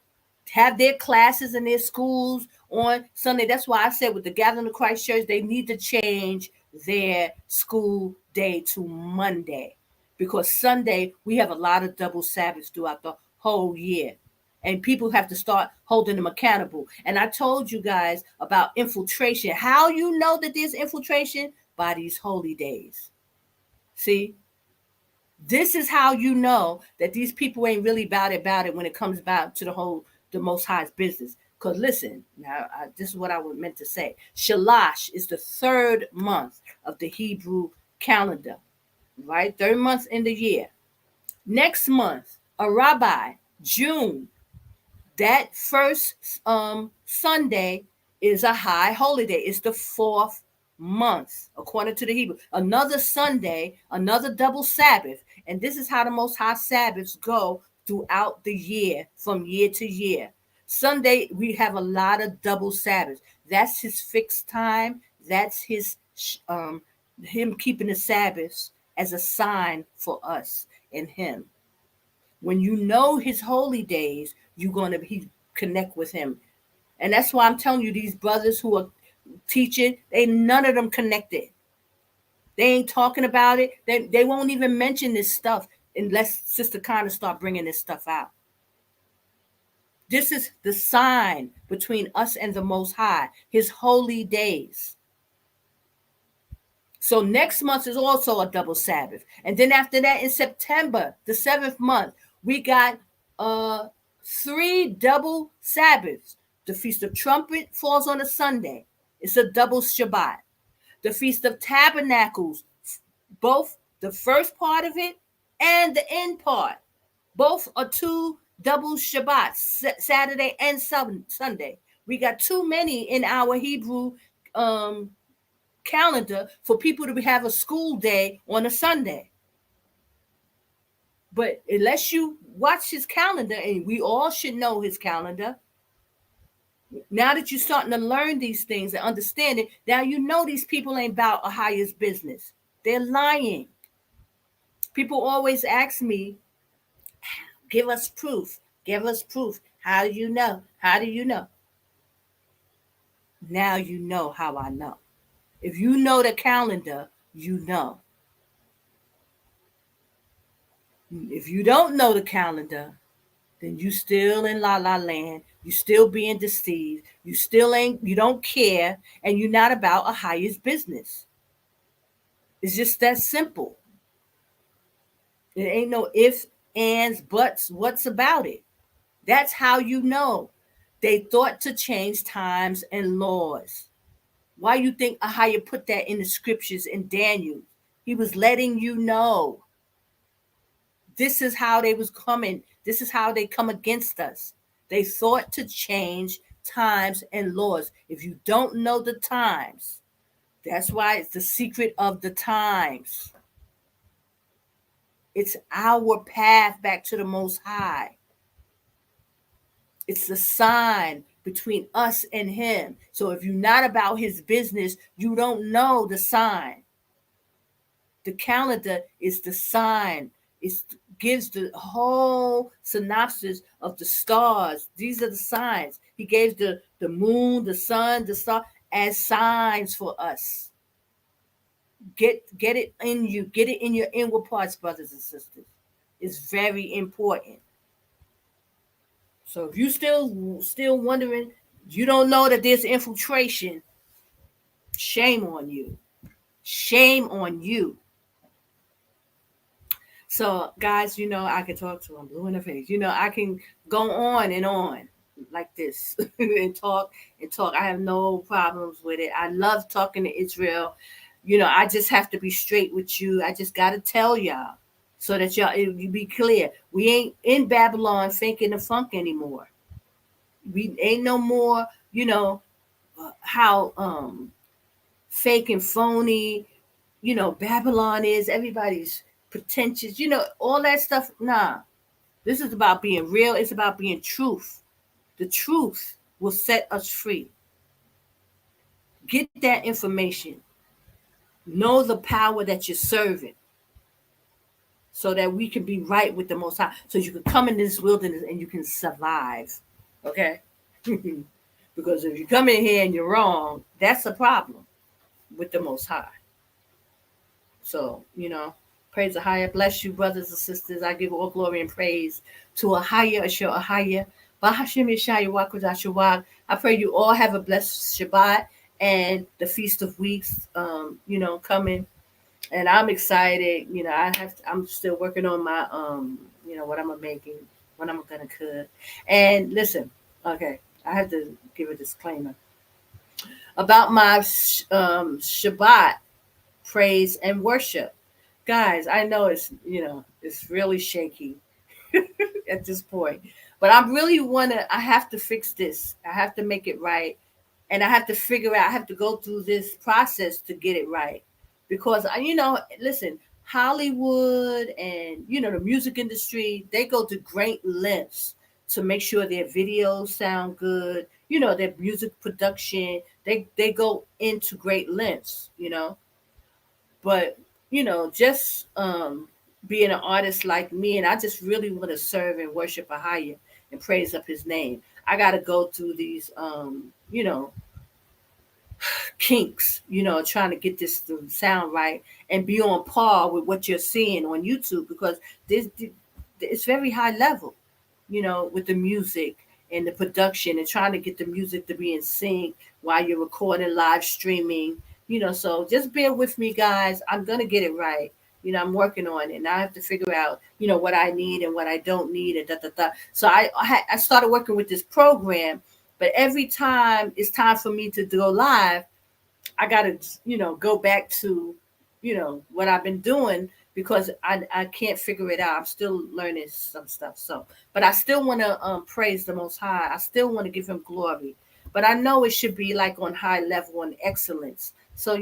have their classes in their schools on Sunday. That's why I said with the Gathering of Christ Church, they need to change their school day to Monday, because Sunday we have a lot of double Sabbaths throughout the whole year. And people have to start holding them accountable. And I told you guys about infiltration. How you know that there's infiltration? By these holy days. See? This is how you know that these people ain't really about it when it comes about to the Most High's business. Because listen, now this is what I was meant to say. Shalash is the third month of the Hebrew calendar. Right? Third month in the year. Next month, Arabi, June. That first Sunday is a high holy day. It's the fourth month, according to the Hebrew. Another Sunday, another double Sabbath. And this is how the Most High Sabbaths go throughout the year, from year to year. Sunday, we have a lot of double Sabbaths. That's his fixed time. That's his him keeping the Sabbaths as a sign for us and him. When you know his holy days, you're going to connect with him. And that's why I'm telling you, these brothers who are teaching, none of them connected. They ain't talking about it. They won't even mention this stuff unless Sister Connor start bringing this stuff out. This is the sign between us and the Most High, his holy days. So next month is also a double Sabbath. And then after that, in September, the 7th month, we got 3 double Sabbaths. The Feast of Trumpet falls on a Sunday. It's a double Shabbat. The Feast of Tabernacles, both the first part of it and the end part, both are 2 double Shabbats, Saturday and Sunday. We got too many in our Hebrew calendar for people to have a school day on a Sunday. But unless you watch his calendar, and we all should know his calendar, now that you're starting to learn these things and understand it, now you know these people ain't about AHAYAH's business. They're lying. People always ask me, give us proof. Give us proof. How do you know? How do you know? Now you know how I know. If you know the calendar, you know. If you don't know the calendar, then you still in la la land. You still being deceived. You don't care, and you're not about AHAYAH's business. It's just that simple. It ain't no ifs, ands, buts, what's about it. That's how you know. They thought to change times and laws. Why you think AHAYAH put that in the scriptures in Daniel? He was letting you know. This is how they was coming. This is how they come against us. They thought to change times and laws. If you don't know the times, that's why it's the secret of the times. It's our path back to the Most High. It's the sign between us and him. So if you're not about his business, you don't know the sign. The calendar is the sign. It gives the whole synopsis of the stars. These are the signs. He gave the moon, the sun, the star as signs for us. Get it in you. Get it in your inward parts, brothers and sisters. It's very important. So if you still wondering, you don't know that there's infiltration, shame on you. Shame on you. So, guys, I can talk to them blue in the face. I can go on like this and talk and talk. I have no problems with it. I love talking to Israel. I just have to be straight with you. I just got to tell y'all so that you be clear. We ain't in Babylon faking the funk anymore. We ain't no more, how fake and phony, Babylon is. Everybody's pretentious, all that stuff. Nah, this is about being real. It's about being truth. The truth will set us free. Get that information. Know the power that you're serving so that we can be right with the Most High. So you can come in this wilderness and you can survive. Okay? Because if you come in here and you're wrong, that's a problem with the Most High. So, praise AHAYAH. Bless you, brothers and sisters. I give all glory and praise to AHAYAH, Asher AHAYAH. Bahashim Yashaya Wakudashawak. I pray you all have a blessed Shabbat and the Feast of Weeks, coming. And I'm excited. I'm still working on my, what I'm making, what I'm going to cook. And listen, okay, I have to give a disclaimer about my Shabbat praise and worship. Guys, I know it's really shaky at this point, but I have to fix this. I have to make it right. And I have to figure out, I have to go through this process to get it right. Because, listen, Hollywood and, the music industry, they go to great lengths to make sure their videos sound good. Their music production, they go into great lengths, But, just being an artist like me, and I just really want to serve and worship AHAYAH and praise up his name. I got to go through these, kinks, trying to get this to sound right and be on par with what you're seeing on YouTube, because it's very high level, with the music and the production and trying to get the music to be in sync while you're recording, live streaming, so just bear with me, guys. I'm going to get it right. I'm working on it, and I have to figure out, what I need and what I don't need and da. So I started working with this program, but every time it's time for me to go live, I got to, go back to, what I've been doing, because I can't figure it out. I'm still learning some stuff. So, but I still want to praise the Most High. I still want to give him glory, but I know it should be like on high level and excellence. So,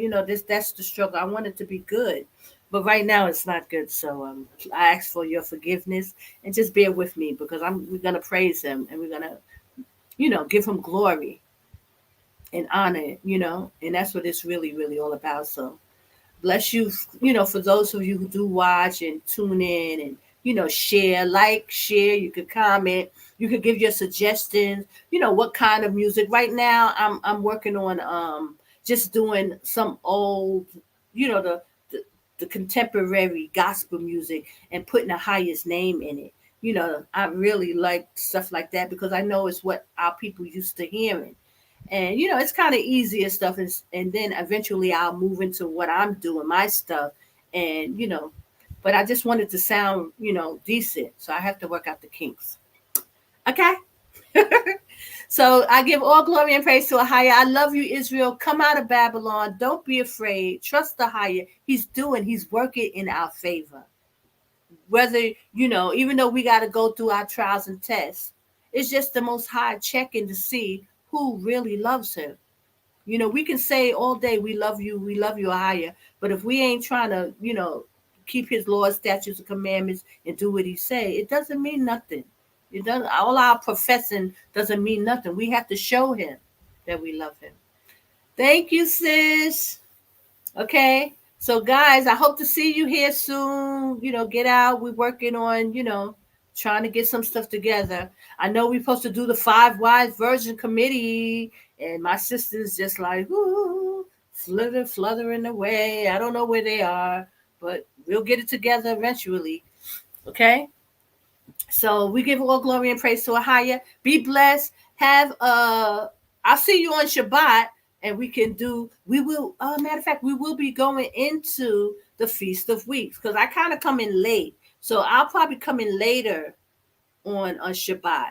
that's the struggle. I want it to be good, but right now it's not good. So I ask for your forgiveness and just bear with me, because we're going to praise him, and we're going to, give him glory and honor, and that's what it's really, really all about. So bless you, for those of you who do watch and tune in and, share, share, you could comment, you could give your suggestions, what kind of music. Right now, I'm working on just doing some old, the contemporary gospel music and putting the highest name in it. I really like stuff like that because I know it's what our people used to hearing. And it's kind of easier stuff, and then eventually I'll move into what I'm doing, my stuff. And but I just wanted to sound decent, so I have to work out the kinks. Okay. So I give all glory and praise to AHAYAH. I love you, Israel. Come out of Babylon. Don't be afraid. Trust AHAYAH. He's working in our favor. Whether, even though we got to go through our trials and tests, it's just the Most High checking to see who really loves him. We can say all day, we love you, AHAYAH. But if we ain't trying to, keep his laws, statutes, and commandments and do what he say, it doesn't mean nothing. It doesn't. All our professing doesn't mean nothing. We have to show him that we love him. Thank you, sis. Okay. So, guys, I hope to see you here soon. Get out. We're working on, trying to get some stuff together. I know we're supposed to do the 5 Wise Virgin Committee, and my sister's just like, ooh, fluttering away. I don't know where they are, but we'll get it together eventually. Okay? So we give all glory and praise to AHAYAH. Be blessed. I'll see you on Shabbat, and we will, matter of fact, we will be going into the Feast of Weeks, because I kind of come in late. So I'll probably come in later on Shabbat.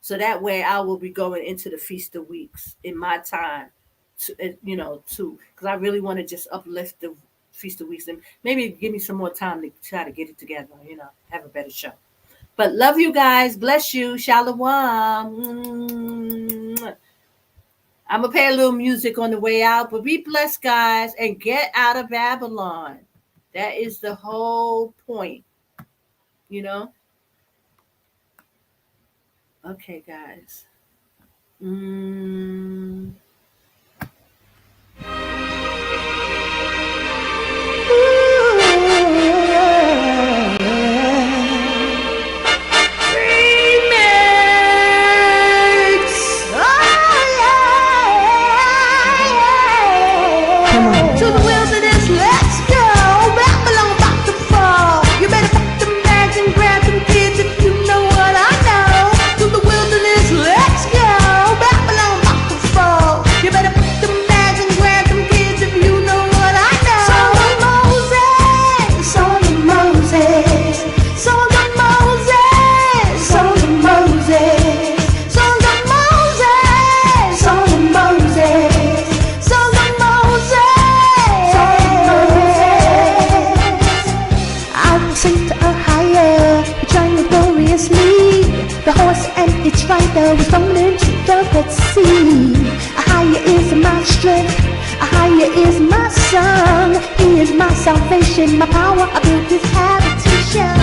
So that way I will be going into the Feast of Weeks in my time, because I really want to just uplift the Feast of Weeks and maybe give me some more time to try to get it together, have a better show. But love you guys. Bless you. Shalom. I'm going to play a little music on the way out, but be blessed, guys, and get out of Babylon. That is the whole point, Okay, guys. To the wilderness, let's go. Babylon about to fall. You better pack them bags and grab them kids if you know what I know. To the wilderness, let's go. Babylon about to fall. You better pack them bags and grab them kids if you know what I know. Song of Moses, song of Moses, song of Moses, song of Moses, song of Moses, song of Moses. Sing to AHAYAH, returning gloriously. The horse and its rider was thrown into the Red Sea. AHAYAH is my strength, AHAYAH is my song. He is my salvation, my power, I built his habitation.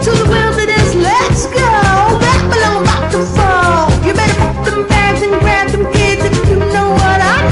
To the wilderness, let's go. Babylon about to fall. You better pack them bags and grab them kids if you know what I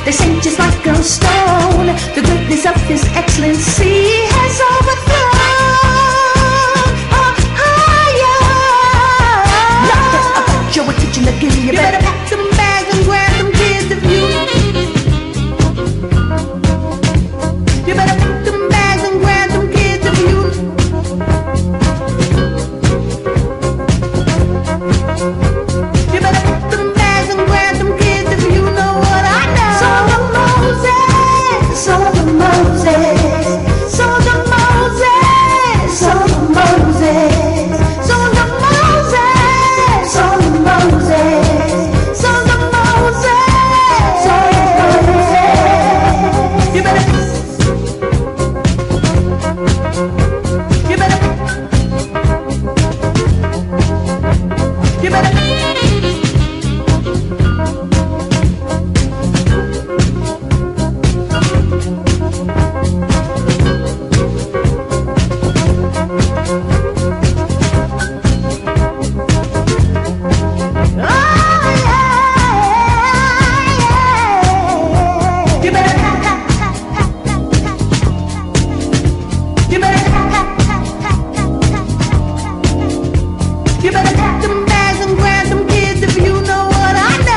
They sing just like a stone. The greatness of His excellency has overthrown. AHAYAH. Now that I've got your attention again, you better pack them bags and grab them kids if you. You better pack them bags and grab them kids if you. You better pack them bags and grab them kids if you know what I know. Song of Moses, song of Moses, song of Moses, song of Moses, song of Moses, song of Moses, song of Moses, song of Moses. You better. You better. You better. You better. You better. You better pack them bags and grab them kids if you know what I know.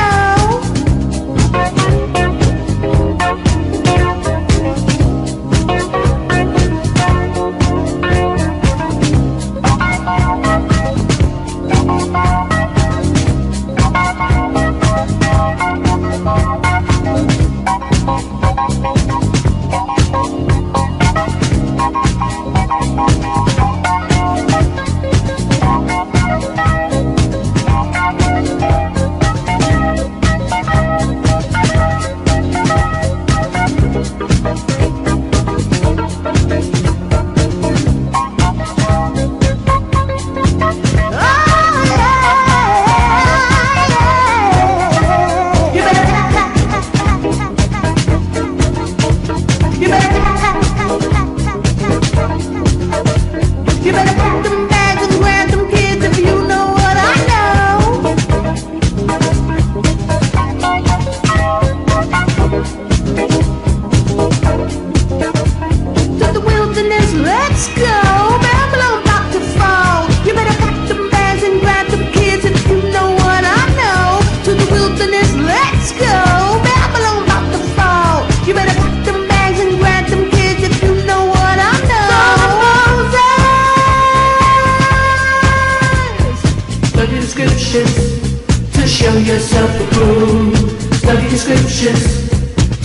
You better pack them bags and grab them kids if you know what I know. To the wilderness, let's go. Babylon about to fall. You better pack them bags and grab them kids if you know what I know. To the wilderness, let's go. Babylon about to fall. You better pack them bags and grab them kids if you know what I know. Study the scriptures to show yourself approved. Study the scriptures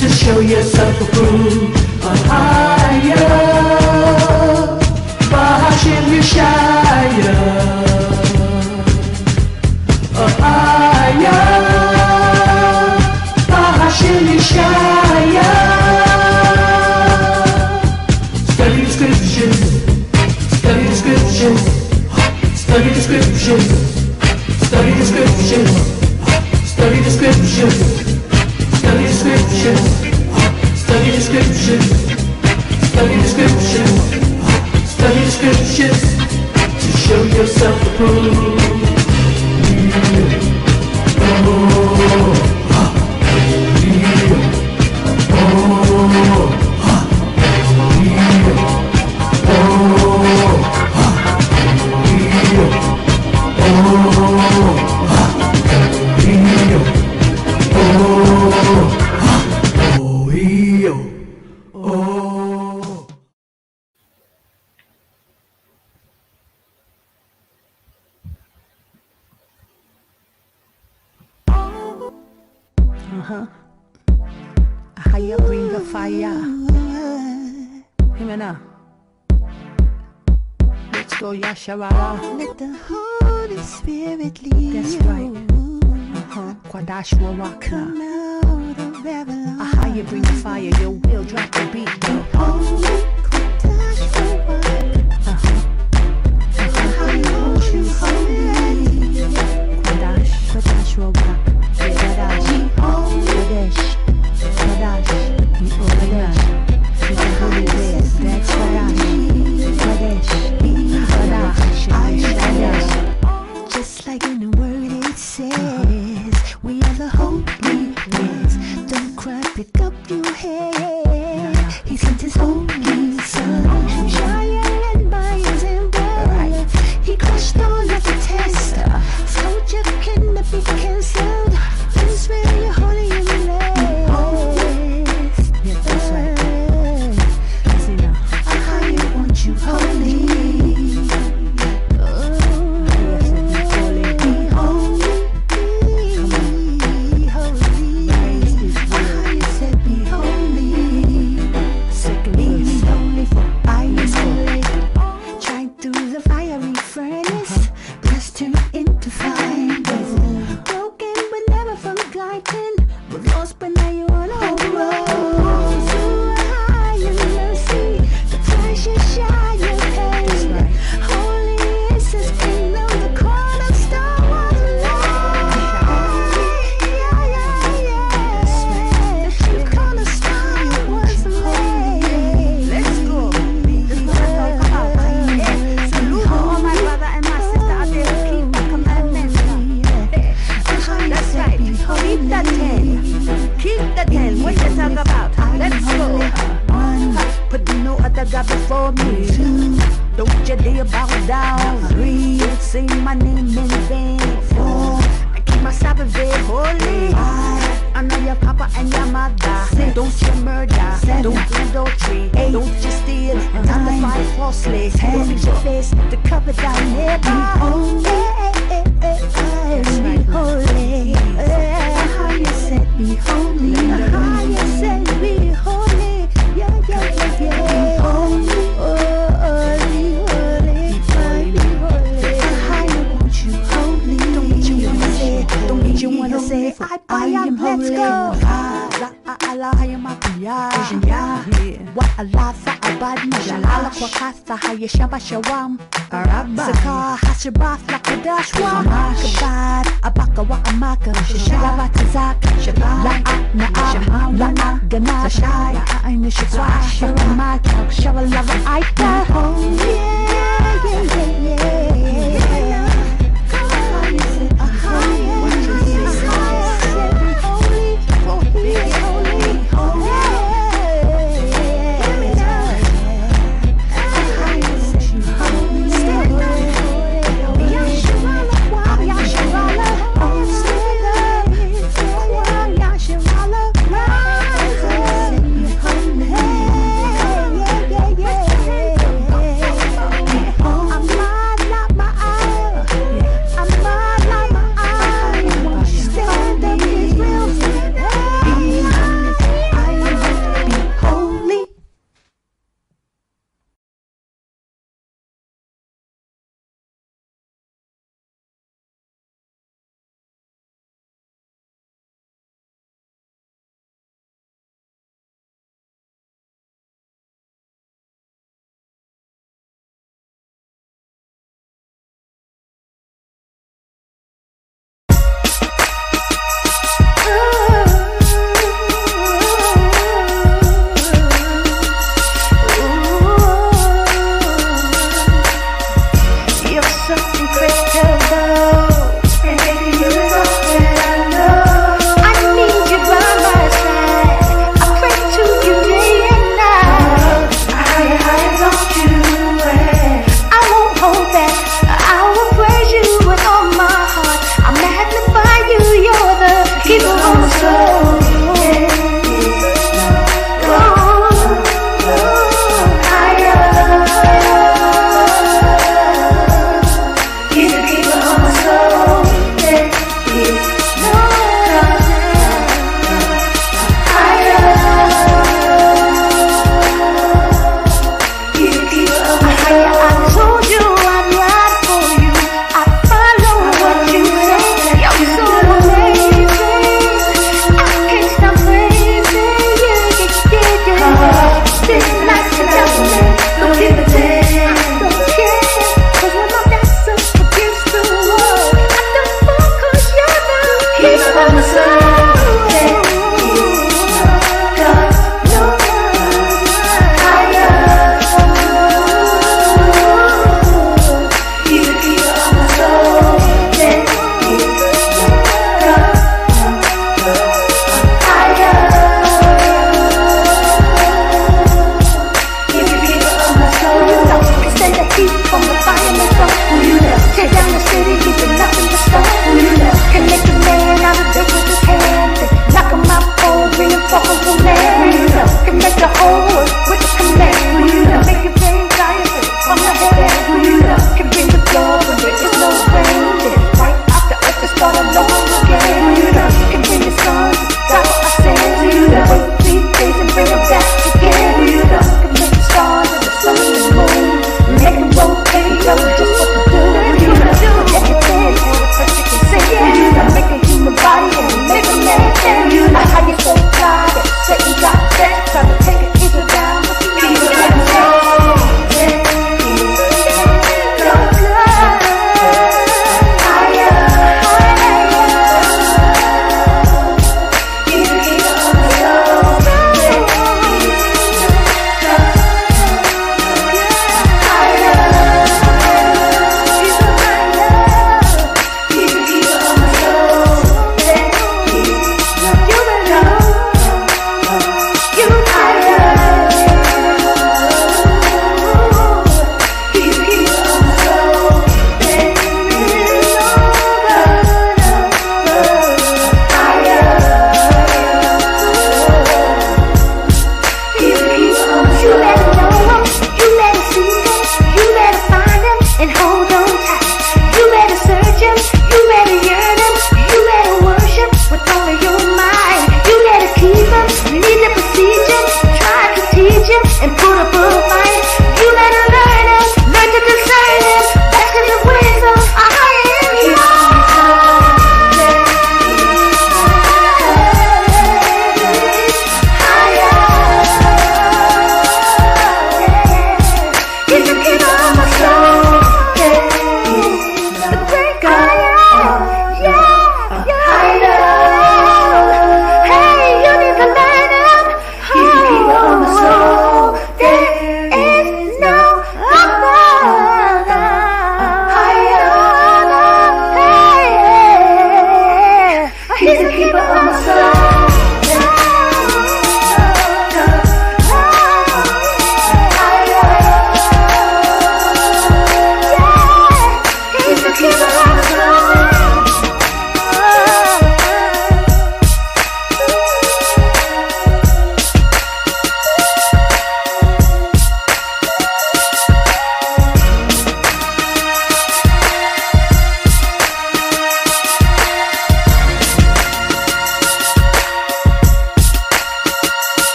to show yourself approved. AHAYAH, Bahashim Yashaya. AHAYAH, Bahashim Yashaya. Study the scriptures. Study the scriptures. Study the scriptures. Study the scriptures. Study the scriptures. Study the scriptures. Study the scriptures. Study the scriptures. Study the scriptures to show yourself approved. AHAYAH, bring the fire. Hear me now. Let's go, Yashaya. Let the Holy Spirit lead. That's right. Kwadash will rock now. Come out of Babylon. AHAYAH, bring the fire. Yo, will drop the beat. Kwadash will rock. Kwadash. Kwadash. Kwadash. Kwadash. It's a holy place. That's Kwadash. Kwadash. Kwadash. Just like in the word it says, we are the holy ones. Don't cried, pick up your head. He sent his only son, shining by his emblem. He crushed all of the tests. Told you cannot be cancelled. Israel, you're holy in the land. Yeah, that's right. Listen now. I want you holy. Yashaba Shawam, Saka Hashabath Lakadashwa, Kabad, Abakawa Amaka, Shashaba Tazak, La'a, La'a, Gana, Shaya, Aina Shakwa, Sharamaka, Shavalava Aita. powerful command. Can make the whole world with a command. Make your brain giant on the head. Can bring the flow when there is no rain. Right out the earth to start all over again. Can bring the sun to stop our sins. Wait 3 days and bring them back again. Can make the stars and the sun and the moon. Make them rotate, tell them just what to do. Everything all the person can say. Make a human body and make a man. How you so tired? Satan got that, trying to take an angel down, but you keep it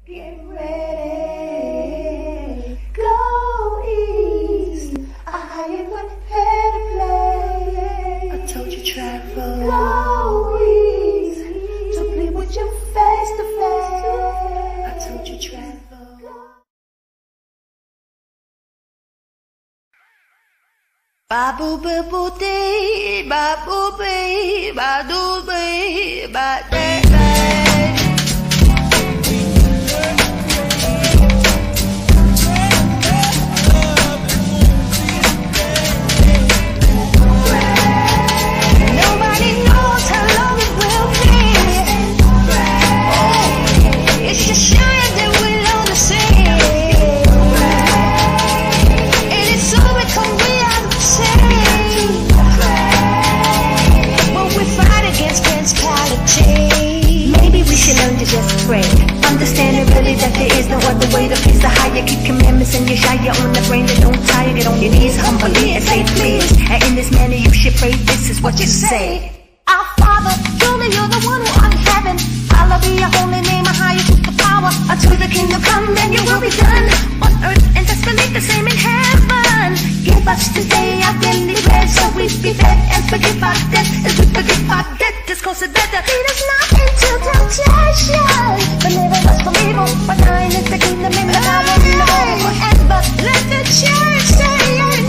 Get ready, go east. I prepare to play. I told you travel. Go east to play with you face to face. I told you travel. Babu babu day, babu bay, badu bay, badu bay. Just pray. Understanding really that there is no other way to please the higher. Keep commandments and Yashaya on the brain that don't tire. Get on your knees humbly and say please. And in this manner you should pray. This is what you say. Our Father, truly you're the one who art in heaven. Hallowed be your holy name, a higher to the power. Until the kingdom come, then your will be done. On earth, and just believe the same in heaven. Give us today our daily bread, so we be fed and forgive our debt as we forgive our debt. This goes to better. Lead us not into temptation, deliver us from evil. For thine is the kingdom and the power and the glory forever. Let the church say amen.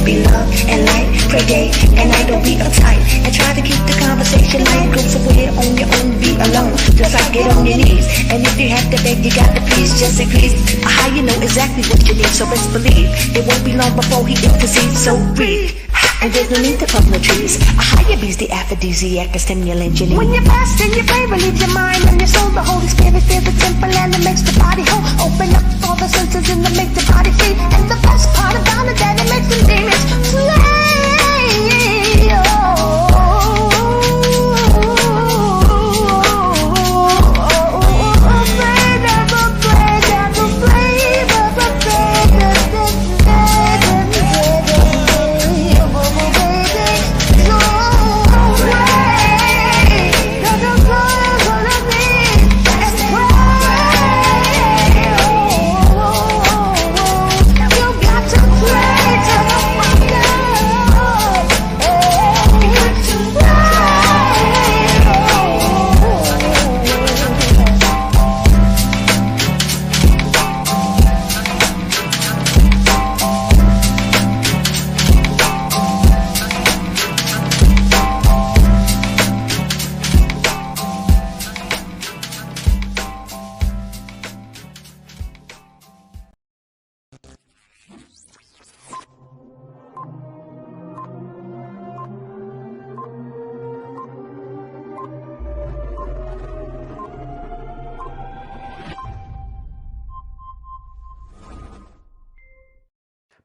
Be love and light, pray day and night, don't be uptight, and try to keep the conversation light. Go somewhere on your own, be alone, just like get on your knees. And if you have to beg, you got to please, just say please. How you know exactly what you need, so best believe it won't be long before he intercedes. So breathe, and there's no need to pump no trees. AHAYAH be's the aphrodisiac, a stimulant you need. When you fast and you pray, relieve your mind and your soul. The Holy Spirit fills the temple and it makes the body whole. Open up all the senses and it makes the body free. And the best part about it, that it makes the demons flee.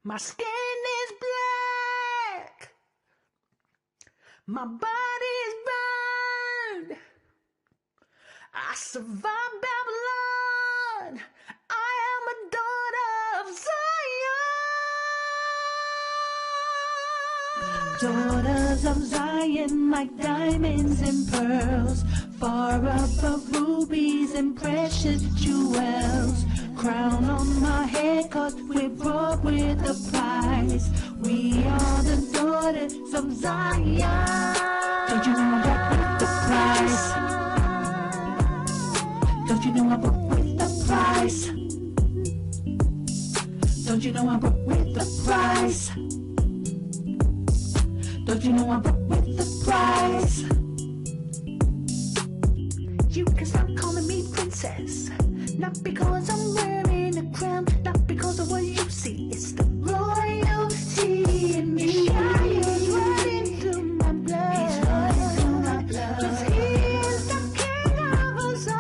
My skin is black. My body is burned. I survived Babylon. I am a daughter of Zion. Daughters of Zion, like diamonds and pearls, far above rubies and precious jewels. Crown on my head, 'cause we're brought with a price. We are the daughters of Zion. Don't you know I'm brought with the price? Don't you know I'm brought with the price? Don't you know I'm brought with the price? Don't you know I'm brought with the price? You can stop calling me princess. Not because I'm wearing a crown, not because of what you see. It's the royalty in me. He's running through my blood. He's running through my blood. 'Cause he is the king of us all.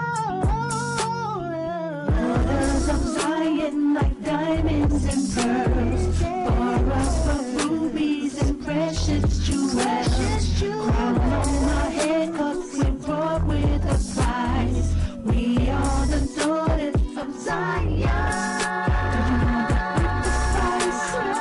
Daughters of Zion, like diamonds and pearls, far above rubies and precious jewels. Crown on my head, 'cause we're brought with a price. We are the daughters of Zion. Don't you know I'm brought with the price? Don't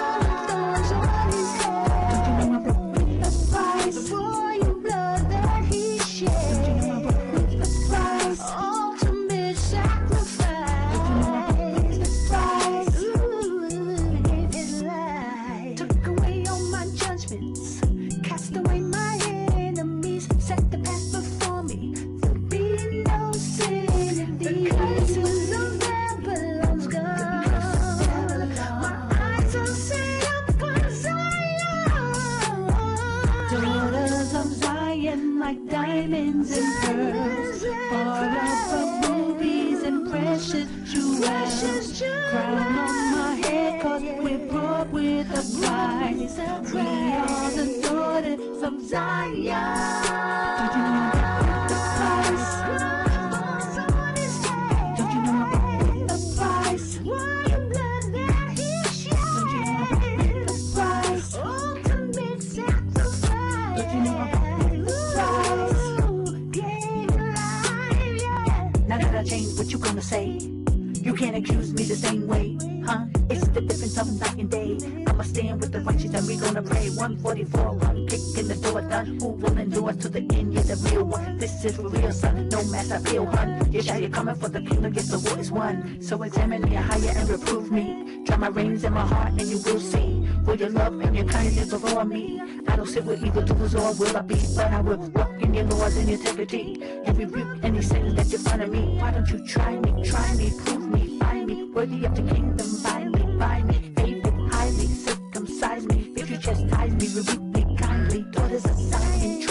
you know I'm brought with the price? The royal blood that he shed. Don't you know I'm brought with the price? Ultimate sacrifice. Don't you know I'm brought with the price? Ooh, he gave his life. Took away all my judgments, cast away my enemies, set the path before me. There'll be no sin in thee. The curses of Babylon's gone. My eyes are set upon Zion. Daughters of Zion, like diamonds and pearls, far above rubies and precious jewels. Crown on my head, 'cause we're brought with a price. We are the daughters of Zion. Don't you know I'm brought with the price? to say. You can't accuse me the same way, huh? It's the difference of night and day. I'ma stand with the righteous and we gonna pray. 144, one kick in the door done. Who will endure to the end? You're the real one. This is for real, son. No mass appeal, hun. Yashaya coming for the kingdom, yes, the war is won. So examine me higher and reprove me. Try my reins in my heart and you will see. For your love and your kindness before me. I don't sit with evildoers or will I be, but I will walk in your laws and integrity. You rebuke any sin that you find in me. Why don't you try me, prove me, find me, worthy of the kingdom, bind me, favorite, highly, circumcise me. If you chastise me, rebuke me kindly. Daughters of Zion,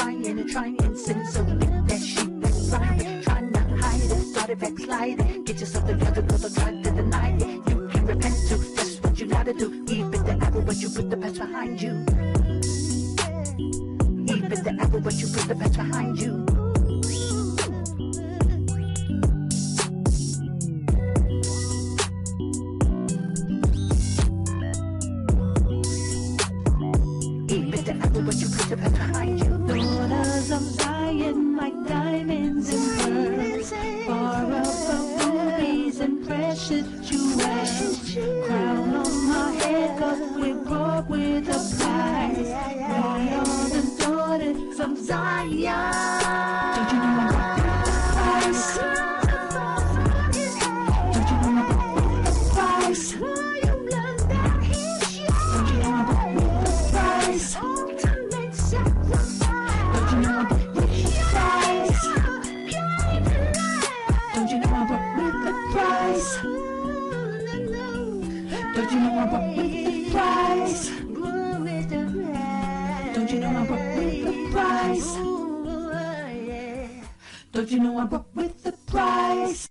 trying sin, so big that she backsliding, trying to hide it, started backsliding. Get yourself together, cause I tried to deny it. You can repent too, that's what you gotta do. Even the apple, but you put the past behind you. Even the apple, but you put the past behind you. Even the apple, but you put the past behind you. Daughters of Zion, like diamonds and pearls, far above rubies and precious jewels. Crown on my head, 'cause we're brought with a price. We are the daughters of Zion. Don't you know I'm brought with the price? Don't you know I'm brought with the price? Don't you know I'm brought with the price? Ultimate sacrifice. Don't you know I'm brought with the price? Don't you know I'm brought with the price? Don't you know I'm brought with the price? Don't you know I'm brought with the price? Don't you know I'm brought with the price?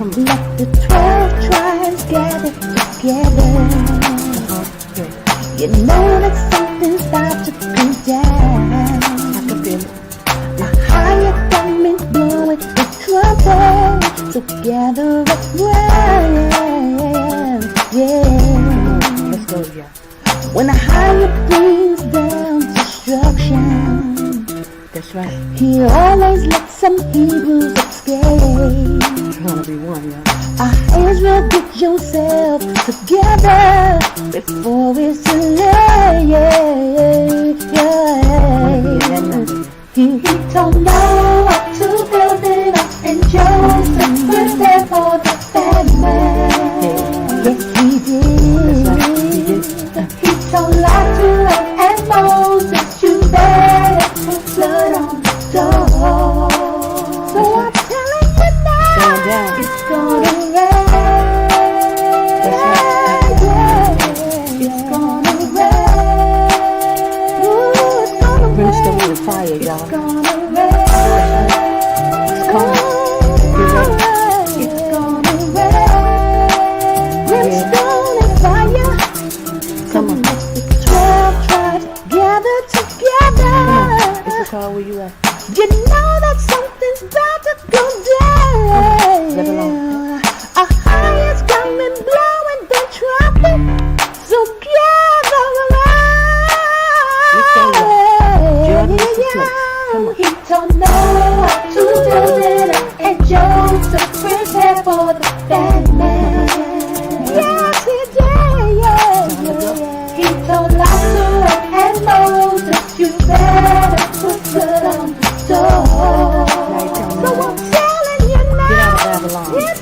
Let the 12 tribes gather together. You know that something's about to go down. I can feel it. The higher government blowing the trumpet, so gather up well. Yeah. Let's go, yeah. When the higher brings down destruction, that's right. He always lets some Hebrews escape. Gonna be one, yeah. Israel, get yourself together before it's too late. He told Noah to build it up, and Joseph prepared for the famine. Yes, he did. He told Lot and Moses, you better put blood on the door. So I'm telling you now, it's gonna rain. It's gonna rain. Ooh, it's gonna rain. Brimstone and fire, y'all. It's gonna rain. It's coming. It's gonna rain. Brimstone and fire. Come on. The 12 tribes gather together. Come on. It's a call, where you at? You know that something's about to go down. A highest coming, blowing the trumpet. So gather around. He told Noah to build it up, and Joseph prepared for the famine. Yes, he did. He told Lot and Moses, you better put blood on the door. So I'm telling you now, it's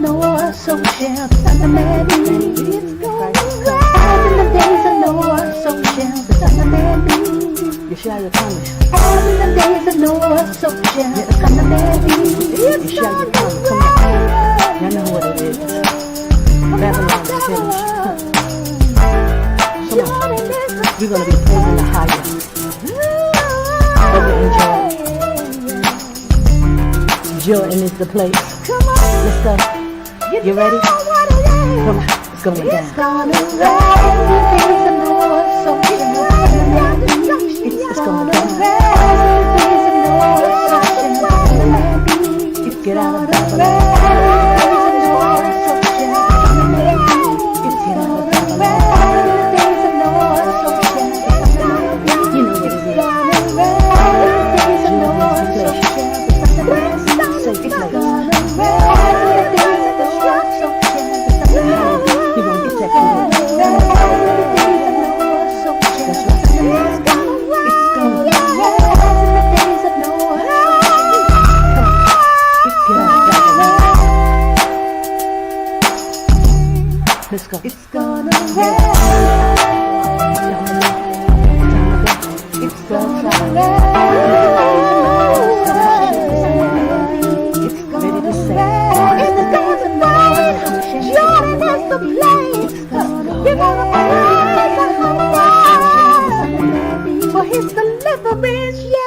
Noah, so shall the son of man be. As in the days of Noah, so shall the son of man be. Yashaya promise. As in the days of Noah, so shall the son of man be. Yashaya promise. Come on. Y'all know what it is. Babylon is finished. Come on. We're going to be praising the highest. But we enjoy. Jordan is the place. Let's go. You ready? Come on. It's going down. It's gonna rain. The days of Noah, so shall the son of man be. It's gonna rain. The days of Noah, so shall the son of man be. Get out of Babylon. Let's go. It's gonna rain. It's gonna rain. It's gonna rain. In the days of Noah, Jordan is the place. You're gonna praise for his deliverance, yeah.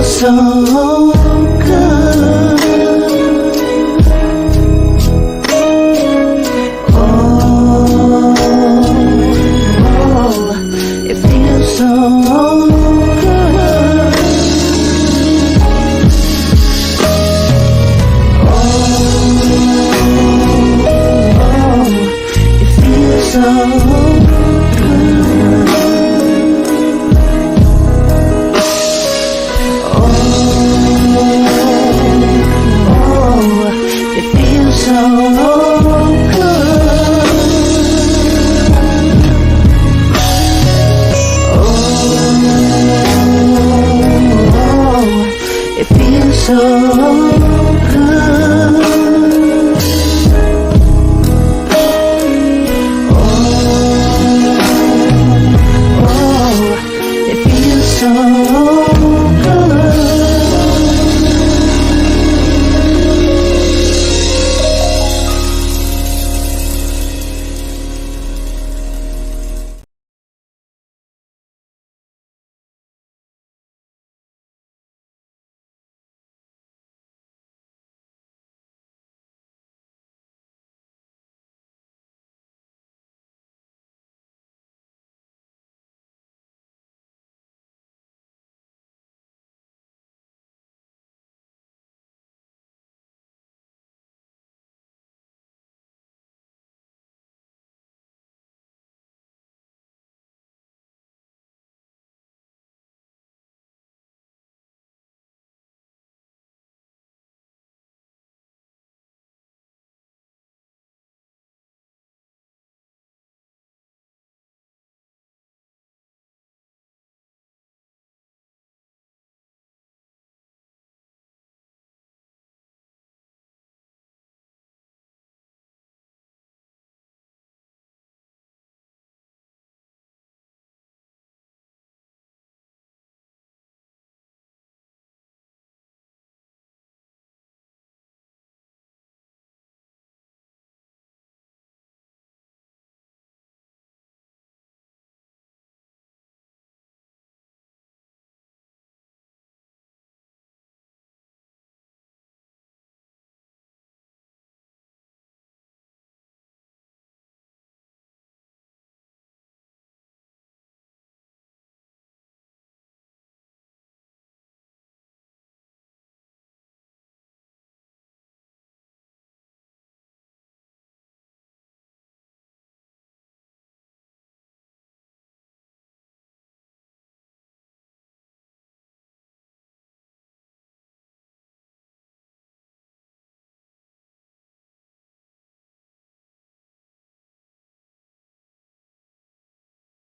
So good. Oh, it feels so